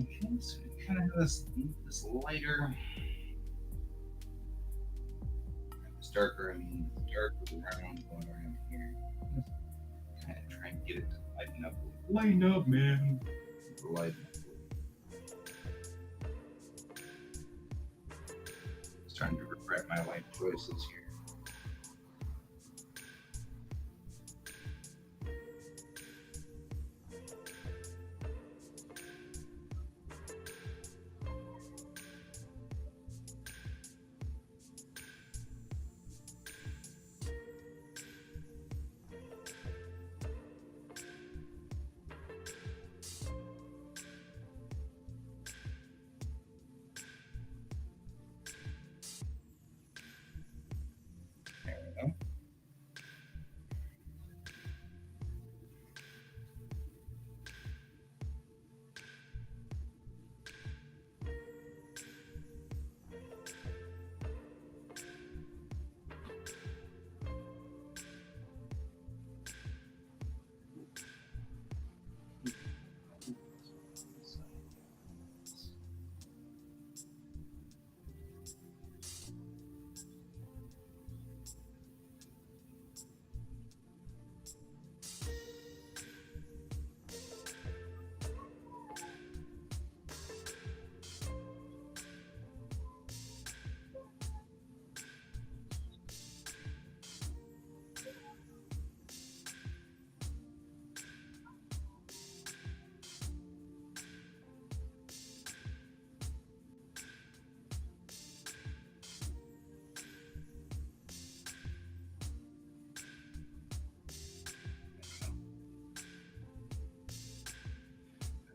Okay, so we kind of have this lighter, this darker. I mean, dark with the round going around here. Kind of try and get it to lighten up. Lighten up, man. Lighten up. Starting to regret my life choices here. There we go.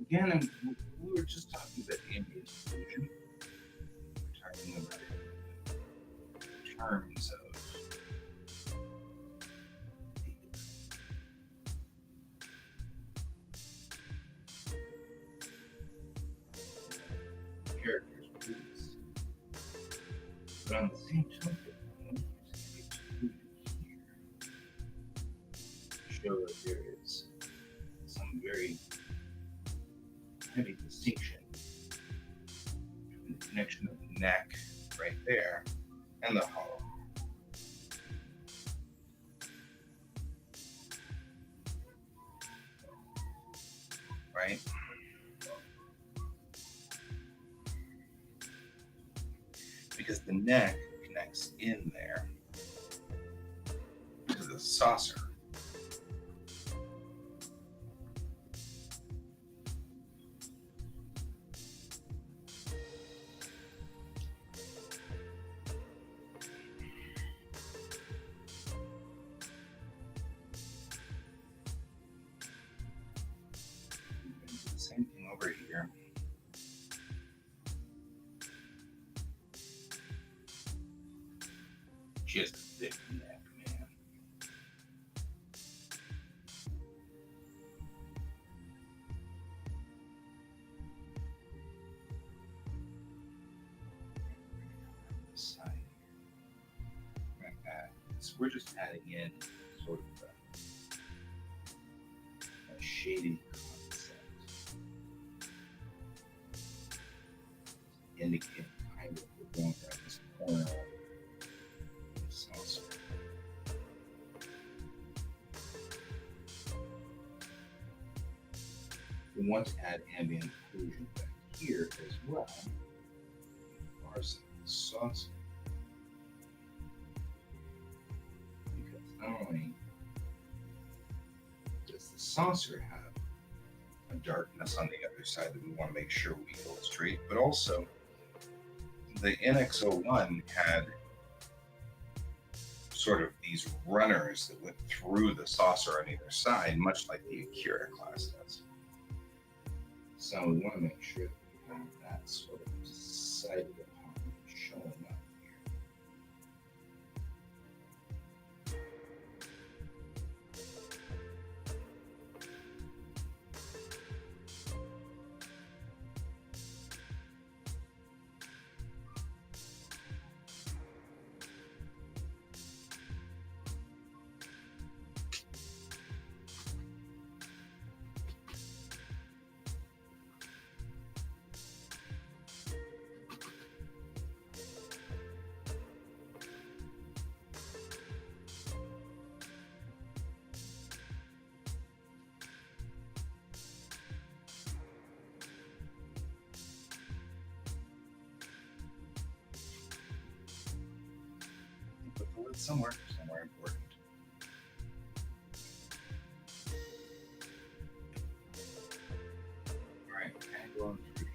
Again, we were just talking about ambient occlusion. We're talking about it in terms of the character's beliefs. But on the same token, when you use ambient occlusion here, show that there is some very heavy distinction between the connection of the neck right there and the hollow. Right? Because the neck connects in there to the saucer. Same thing over here. Just a thick neck, man. Side here. Like that. So we're just adding in sort of a shady concept. Indicate kind of we're going around this corner of the saucer. We want to add ambient occlusion back here as well. Far side of the saucer. Because not only does the saucer have a darkness on the other side that we want to make sure we illustrate, but also the NX01 had sort of these runners that went through the saucer on either side, much like the Akira class does. So we want to make sure that we have that sort of decided upon showing up here. it's somewhere important. All right, and going through here.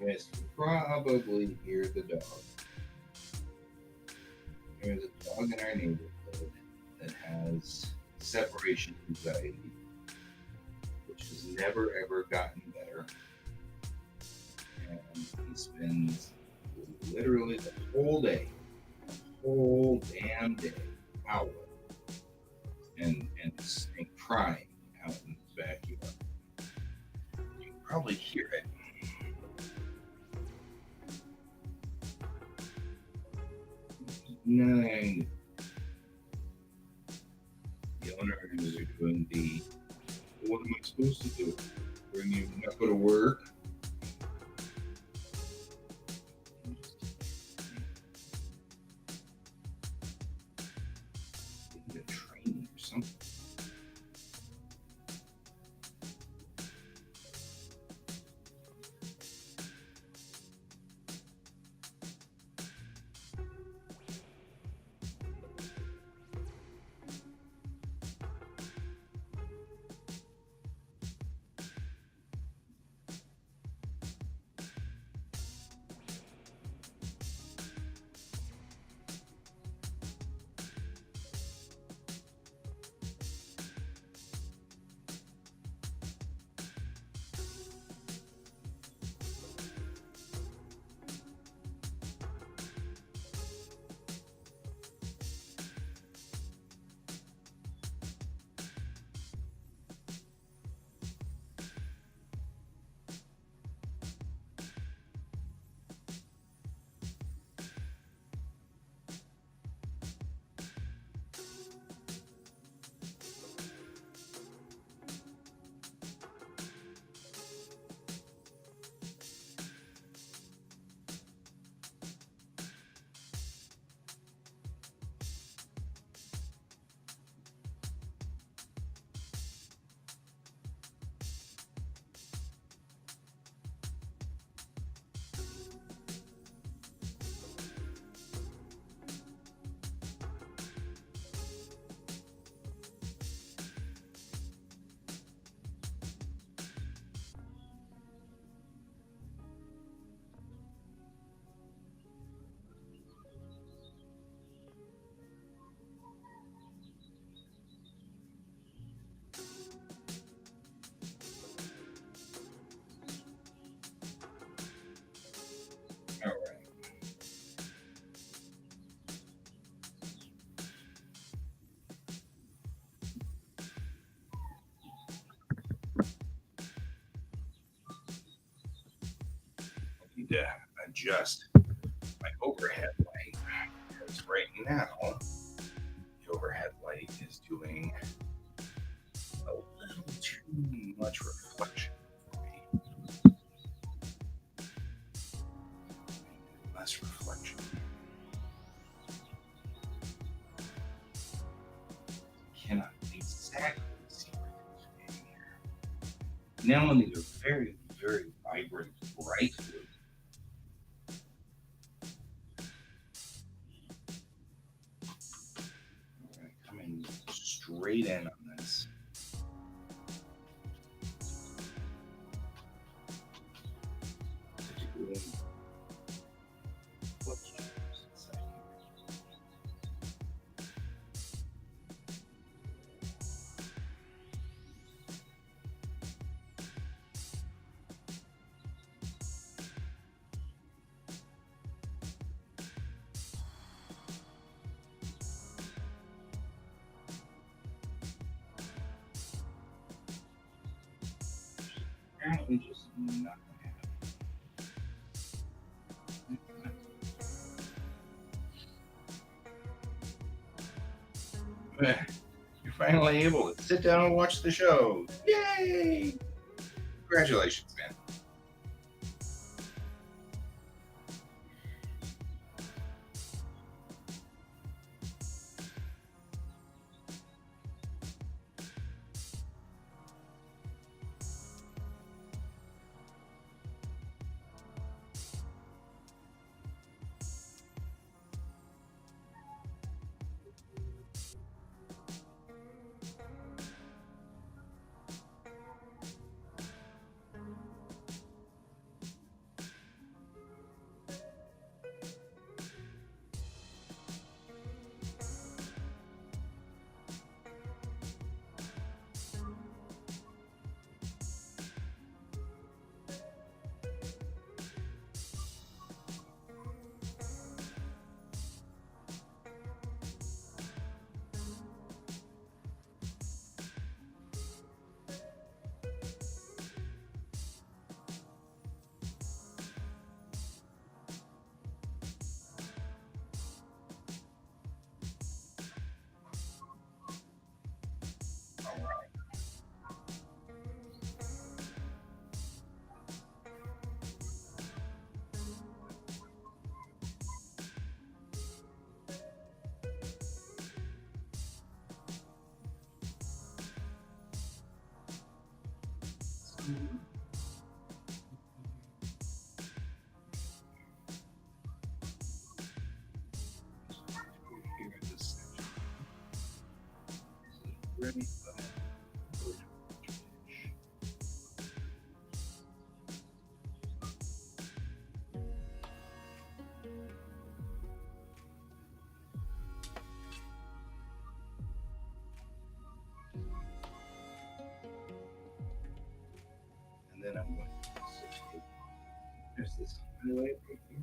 Yes, you probably hear the dog. There's a dog in our neighborhood that has separation anxiety, which has never ever gotten better. And he spends literally the whole damn day out and crying out in his backyard. You can probably hear it. Nine. The owners are doing the, what am I supposed to do? Bring you not go to work? Get a training or something. All right. I need to adjust my overhead light because right now the overhead light is doing a little too much reflection for me. Less reflection. Cannot exactly see what's in here. Now these are very, very vibrant, bright blue. We're going to come in straight in on this. Apparently just not gonna happen. You're finally able to sit down and watch the show. Yay! Congratulations, man. All right. Here in this section. Ready? And then I'm going to take, there's this highlight right here.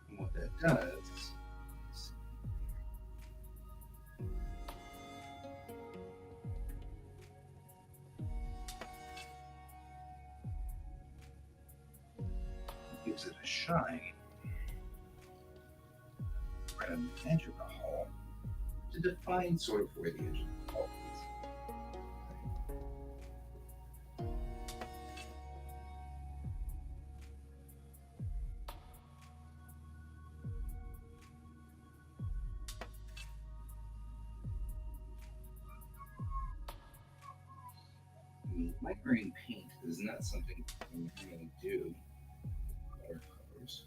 And what that does is gives it a shine right on the edge of the hull to define sort of where the edge of the hull is. Microing paint is not something we really do with watercolors.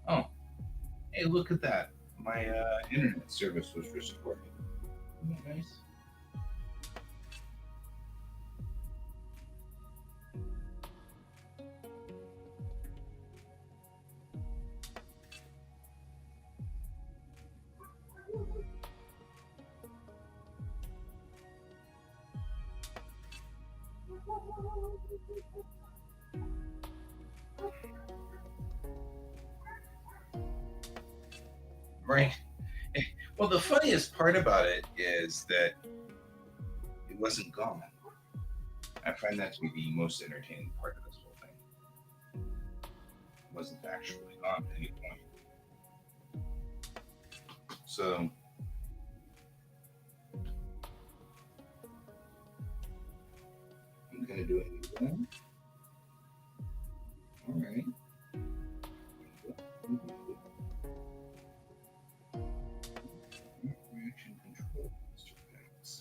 Oh, hey, look at that. My internet service was restored. Isn't that nice? Right. Well, the funniest part about it is that it wasn't gone. I find that to be the most entertaining part of this whole thing. It wasn't actually gone at any point. So I'm going to do a new one. All right. Reaction control, Mr. Banks.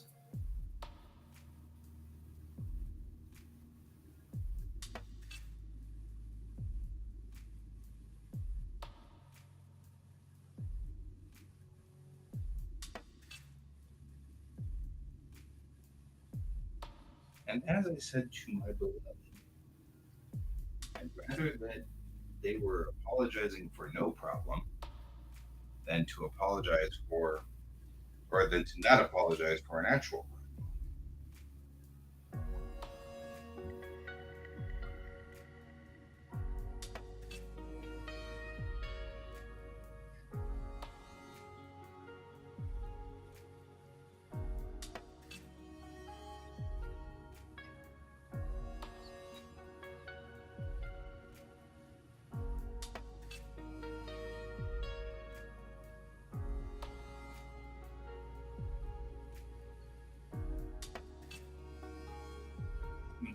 And as I said to my beloved, I'd rather that they were apologizing for no problem than to apologize for rather than to not apologize for an actual crime.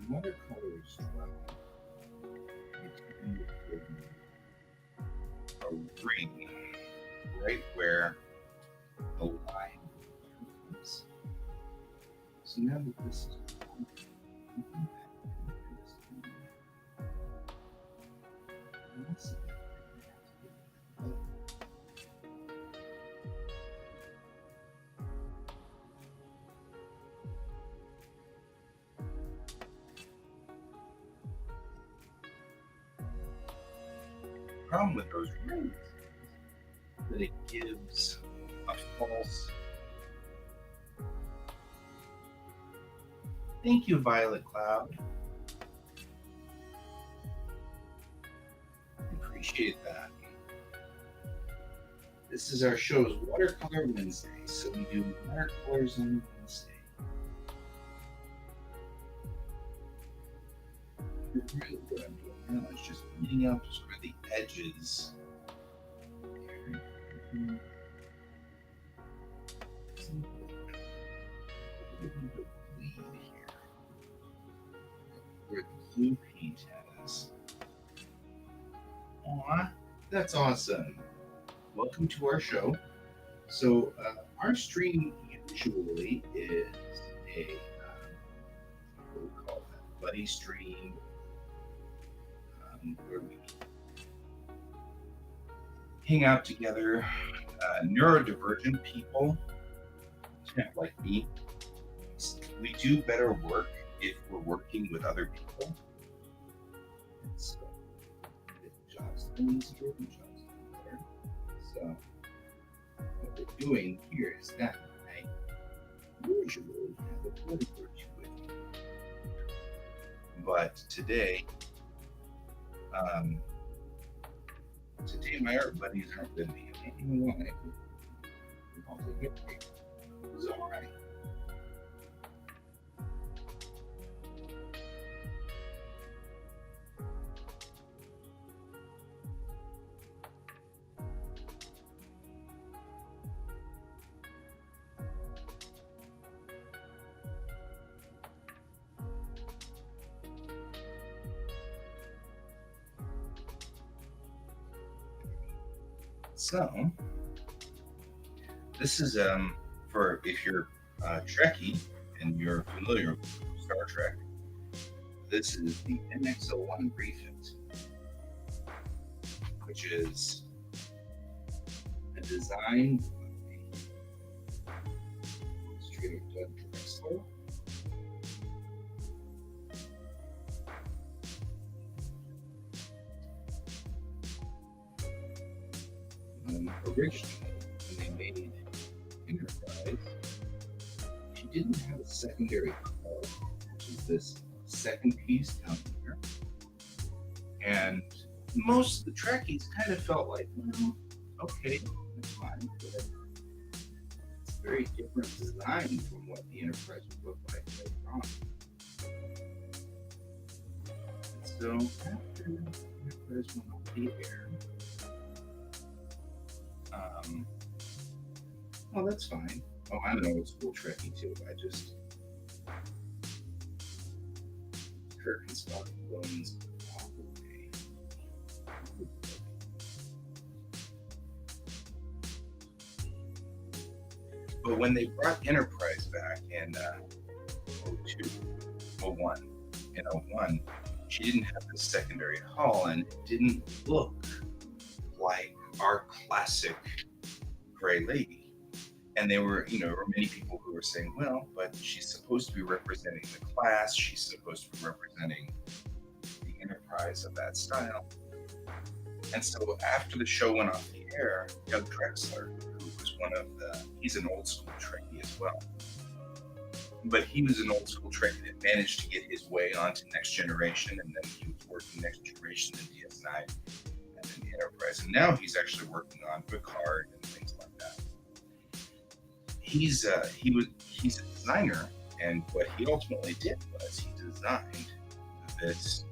Watercolors a ring right where the line comes. So now that this is problem with those rings that it gives a false. Thank you, Violet Cloud. Appreciate that. This is our show's Watercolor Wednesday, so we do watercolors on Wednesday. Really what I'm doing now is just beating out sort of the edges. Where the blue paint has. Aw, that's awesome. Welcome to our show. So our stream usually is a what do we call that? Buddy stream, where we hang out together. Neurodivergent people, like me, we do better work if we're working with other people. And so, Jocelyn's here, Jocelyn's there. So, what we're doing here is that I usually have a buddy or two with me. But today, my art buddies aren't with me. I don't know why. It was all right. So, this is for if you're Trekkie and you're familiar with Star Trek. This is the MX-01 refit, which is a design by illustrator Doug Drexler. Originally, when they made Enterprise, she didn't have a secondary hull, which is this second piece down here. And most of the Trekkies kind of felt like, well, okay, that's fine. But it's a very different design from what the Enterprise would look like later on. So after Enterprise went off the air, well, that's fine. Oh, I know it's cool Trekkie too. Kirk and Spock bones all the way. But when they brought Enterprise back in 02, 01, in 01, she didn't have the secondary hull and it didn't look like our classic Gray Lady. And there were many people who were saying, well, but she's supposed to be representing the class. She's supposed to be representing the Enterprise of that style. And so after the show went off the air, Doug Drexler, who was he's an old school Trekkie as well. But he was an old school Trekkie that managed to get his way onto Next Generation, and then he was working Next Generation in DS9 and then Enterprise. And now he's actually working on Picard and things like that. He's a designer, and what he ultimately did was he designed this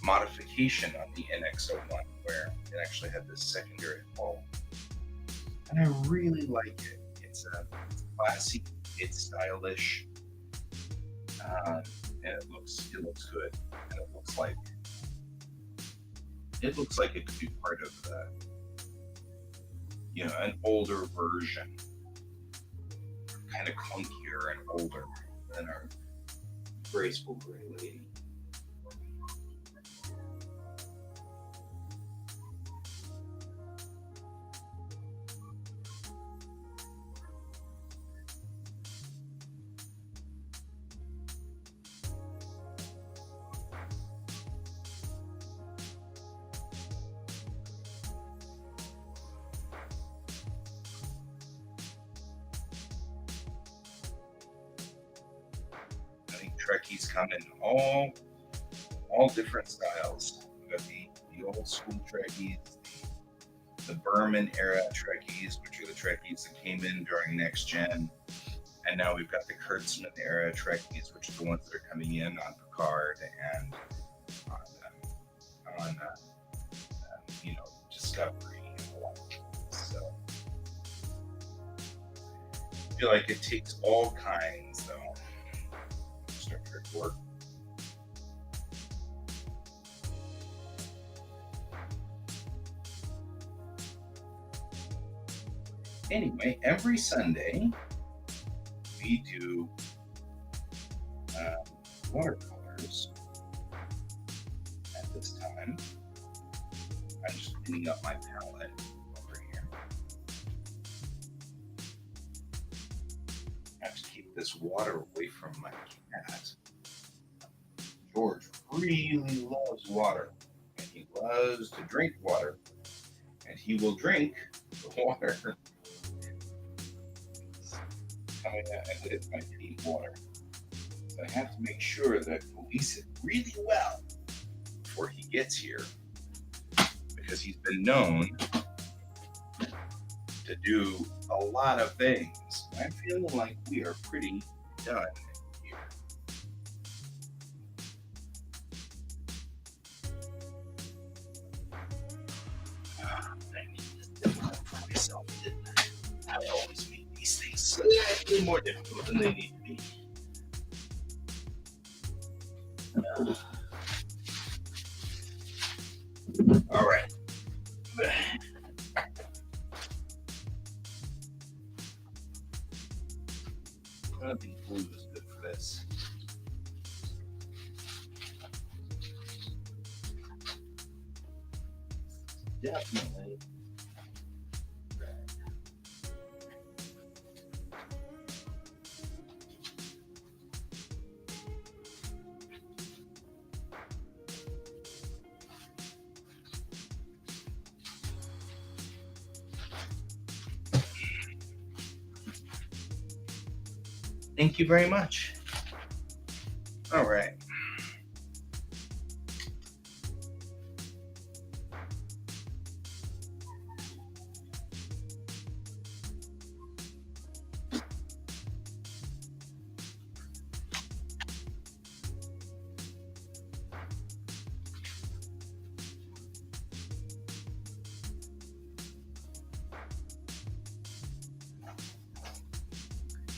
modification on the NX-01 where it actually had this secondary hull. And I really like it. It's classy, it's stylish, and it looks good. And it looks like it could be part of an older version, kind of clunkier and older than our graceful gray lady. Trekkies come in all different styles. We've got the old school Trekkies, the Berman era Trekkies, which are the Trekkies that came in during Next Gen, and now we've got the Kurtzman era Trekkies, which are the ones that are coming in on Picard and on Discovery and the like. So I feel like it takes all kinds, though. Work. Anyway, every Sunday we do watercolors. At this time, I'm just cleaning up my palette over here. I have to keep this water away from my cat. George really loves water, and he loves to drink water, and he will drink the water coming out, and it might be water. So I have to make sure that I police it really well before he gets here, because he's been known to do a lot of things. I'm feeling like we are pretty done. I always make these things slightly more difficult than they need to be. All right. I think blue is good for this. Definitely. Thank you very much. All right.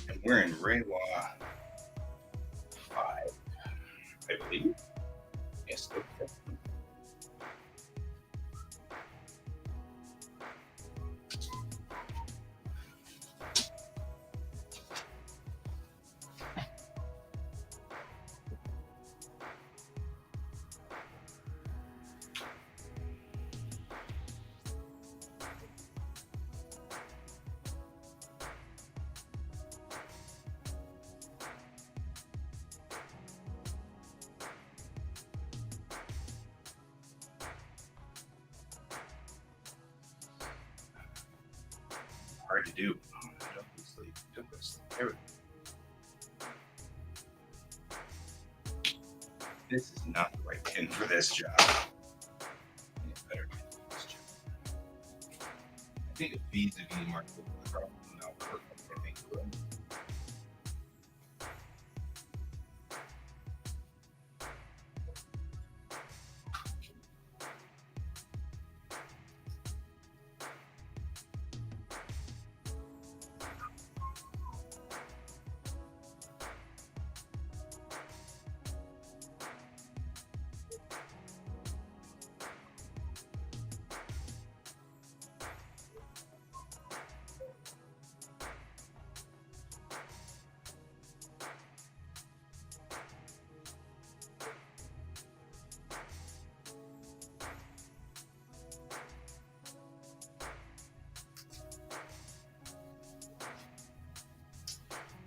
And we're in Reiwa 5, I believe. Yes, okay. to do. Oh, don't go to sleep. Don't go to sleep. There we go. This is not the right pin for this job. Better pin for this job. I think a vis-a-vis mark will probably not work. I think it will.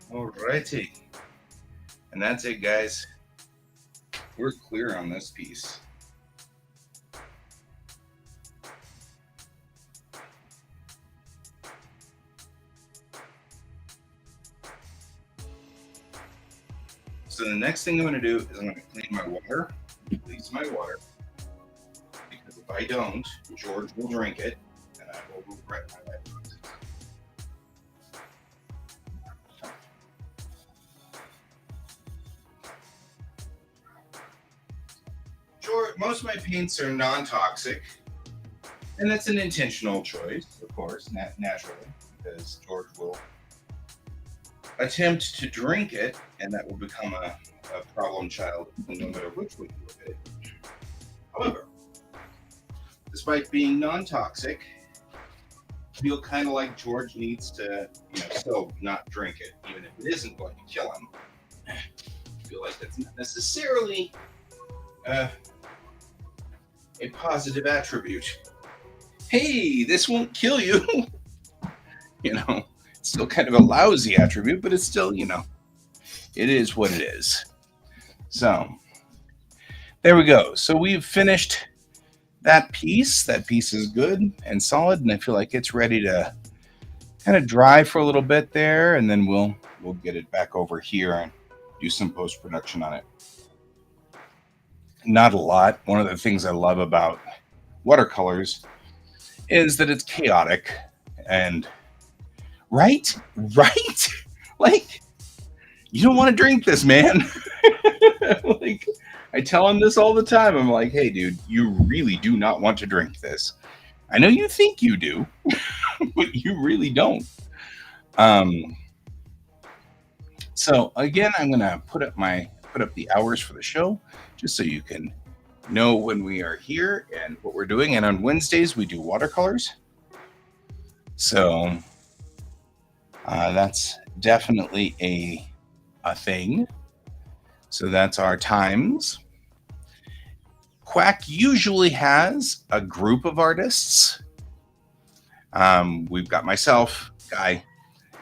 Alrighty. And that's it, guys. We're clear on this piece. So the next thing I'm going to do is I'm going to clean my water, release my water, because if I don't, George will drink it, and I will regret my life. George, most of my paints are non-toxic, and that's an intentional choice, of course, naturally, because George will attempt to drink it, and that will become a problem child no matter which way you look at it. However, despite being non-toxic, I feel kind of like George needs to, still not drink it, even if it isn't going to kill him. I feel like that's not necessarily a positive attribute. Hey, this won't kill you. Still kind of a lousy attribute, but it's still, it is what it is. So there we go. So we've finished that piece. That piece is good and solid, and I feel like it's ready to kind of dry for a little bit there, and then we'll get it back over here and do some post-production on it. Not a lot. One of the things I love about watercolors is that it's chaotic and right? Like, you don't want to drink this, man. Like, I tell him this all the time. I'm like, hey, dude, you really do not want to drink this. I know you think you do, but you really don't. So again, I'm gonna put up the hours for the show, just so you can know when we are here and what we're doing. And on Wednesdays we do watercolors. So that's definitely a thing. So that's our times. Quack usually has a group of artists. We've got myself, Guy,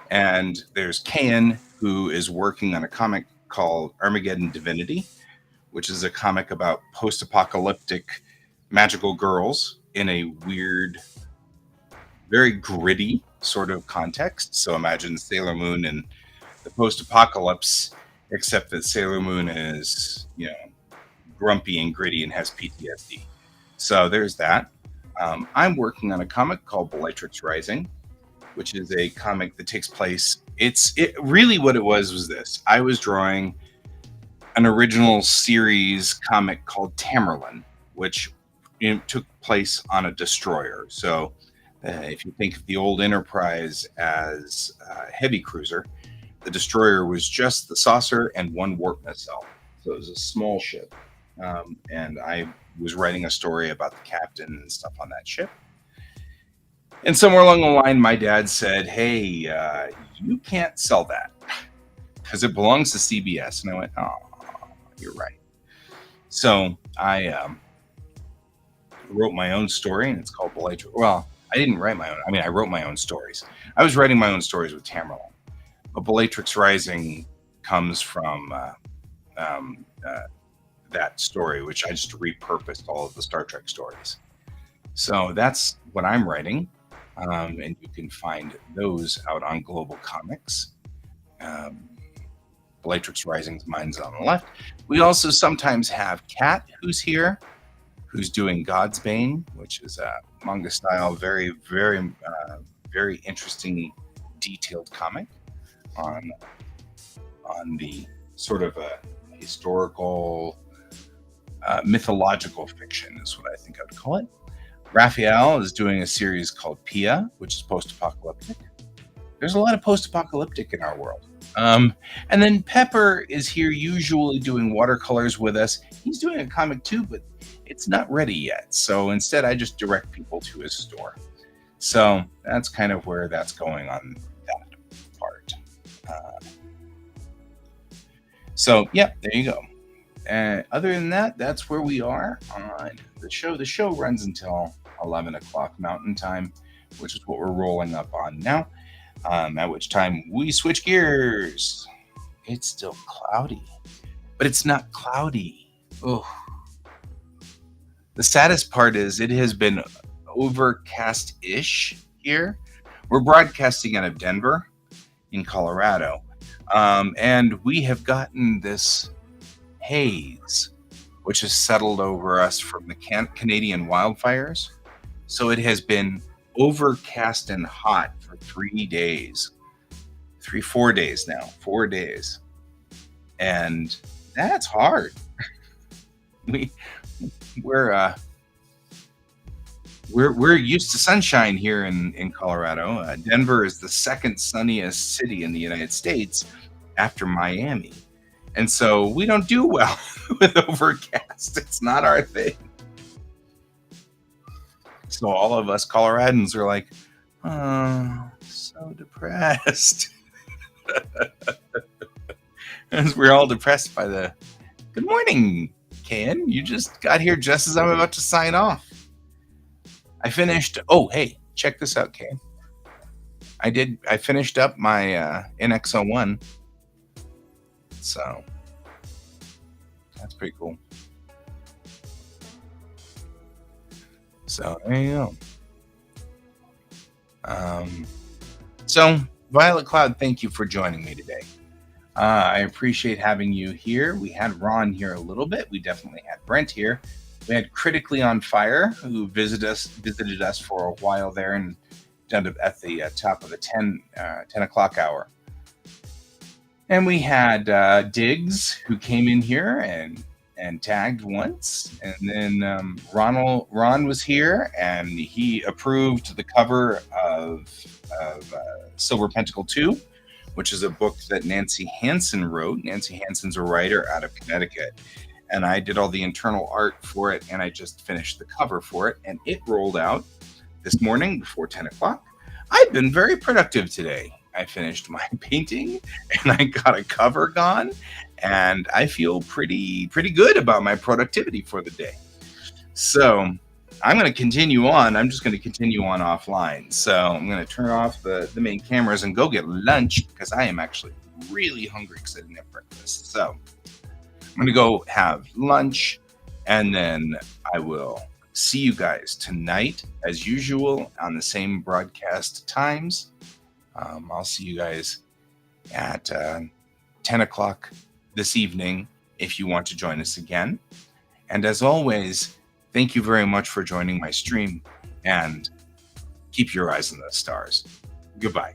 and there's Kayan, who is working on a comic called Armageddon Divinity, which is a comic about post-apocalyptic magical girls in a weird, very gritty sort of context. So imagine Sailor Moon and the post-apocalypse, except that Sailor Moon is, grumpy and gritty and has PTSD. So there's that. I'm working on a comic called Bellatrix Rising, which is a comic that takes place. It really what it was this. I was drawing an original series comic called Tamerlane, which took place on a destroyer. So if you think of the old Enterprise as a heavy cruiser, the destroyer was just the saucer and one warp nacelle. So it was a small ship. And I was writing a story about the captain and stuff on that ship. And somewhere along the line, my dad said, hey, you can't sell that because it belongs to CBS. And I went, oh, you're right. So I wrote my own story, and it's called Bellatrix. Well, I didn't write my own. I mean, I wrote my own stories. I was writing my own stories with Tamerlane. But Bellatrix Rising comes from that story, which I just repurposed all of the Star Trek stories. So that's what I'm writing. and you can find those out on Global Comics. Bellatrix Rising's mine's on the left. We also sometimes have Kat, who's here, who's doing God's Bane, which is a manga style, very, very, very interesting, detailed comic on the sort of a historical, mythological fiction is what I think I would call it. Raphael is doing a series called Pia, which is post-apocalyptic. There's a lot of post-apocalyptic in our world. And then Pepper is here usually doing watercolors with us. He's doing a comic too, but it's not ready yet. So instead, I just direct people to his store. So that's kind of where that's going on that part. So, yeah, there you go. Other than that, that's where we are on the show. The show runs until 11 o'clock Mountain Time, which is what we're rolling up on now. At which time we switch gears. It's still cloudy, but it's not cloudy. Oh, the saddest part is it has been overcast-ish here. We're broadcasting out of Denver in Colorado, and we have gotten this haze, which has settled over us from the Canadian wildfires. So it has been overcast and hot for 3 days. 4 days now. 4 days. And that's hard. We're used to sunshine here in Colorado. Denver is the second sunniest city in the United States after Miami. And so we don't do well with overcast. It's not our thing. So all of us Coloradans are like, oh, so depressed. As we're all depressed by the good morning, Ken. You just got here just as I'm about to sign off. I finished. Oh, hey, check this out, Ken. I finished up my NX01. So that's pretty cool. So there you go. So Violet Cloud, thank you for joining me today. I appreciate having you here. We had Ron here a little bit. We definitely had Brent here. We had Critically on Fire, who visited us for a while there and down at the top of the 10 o'clock hour. And we had Diggs, who came in here and tagged once. And then Ron was here, and he approved the cover of Silver Pentacle 2, which is a book that Nancy Hansen wrote. Nancy Hansen's a writer out of Connecticut. And I did all the internal art for it, and I just finished the cover for it. And it rolled out this morning before 10 o'clock. I've been very productive today. I finished my painting, and I got a cover gone, and I feel pretty good about my productivity for the day. So I'm going to continue on. I'm just going to continue on offline. So I'm going to turn off the main cameras and go get lunch, because I am actually really hungry because I didn't have breakfast. So I'm going to go have lunch, and then I will see you guys tonight, as usual, on the same broadcast times. I'll see you guys at 10 o'clock this evening if you want to join us again. And as always, thank you very much for joining my stream, and keep your eyes on the stars. Goodbye.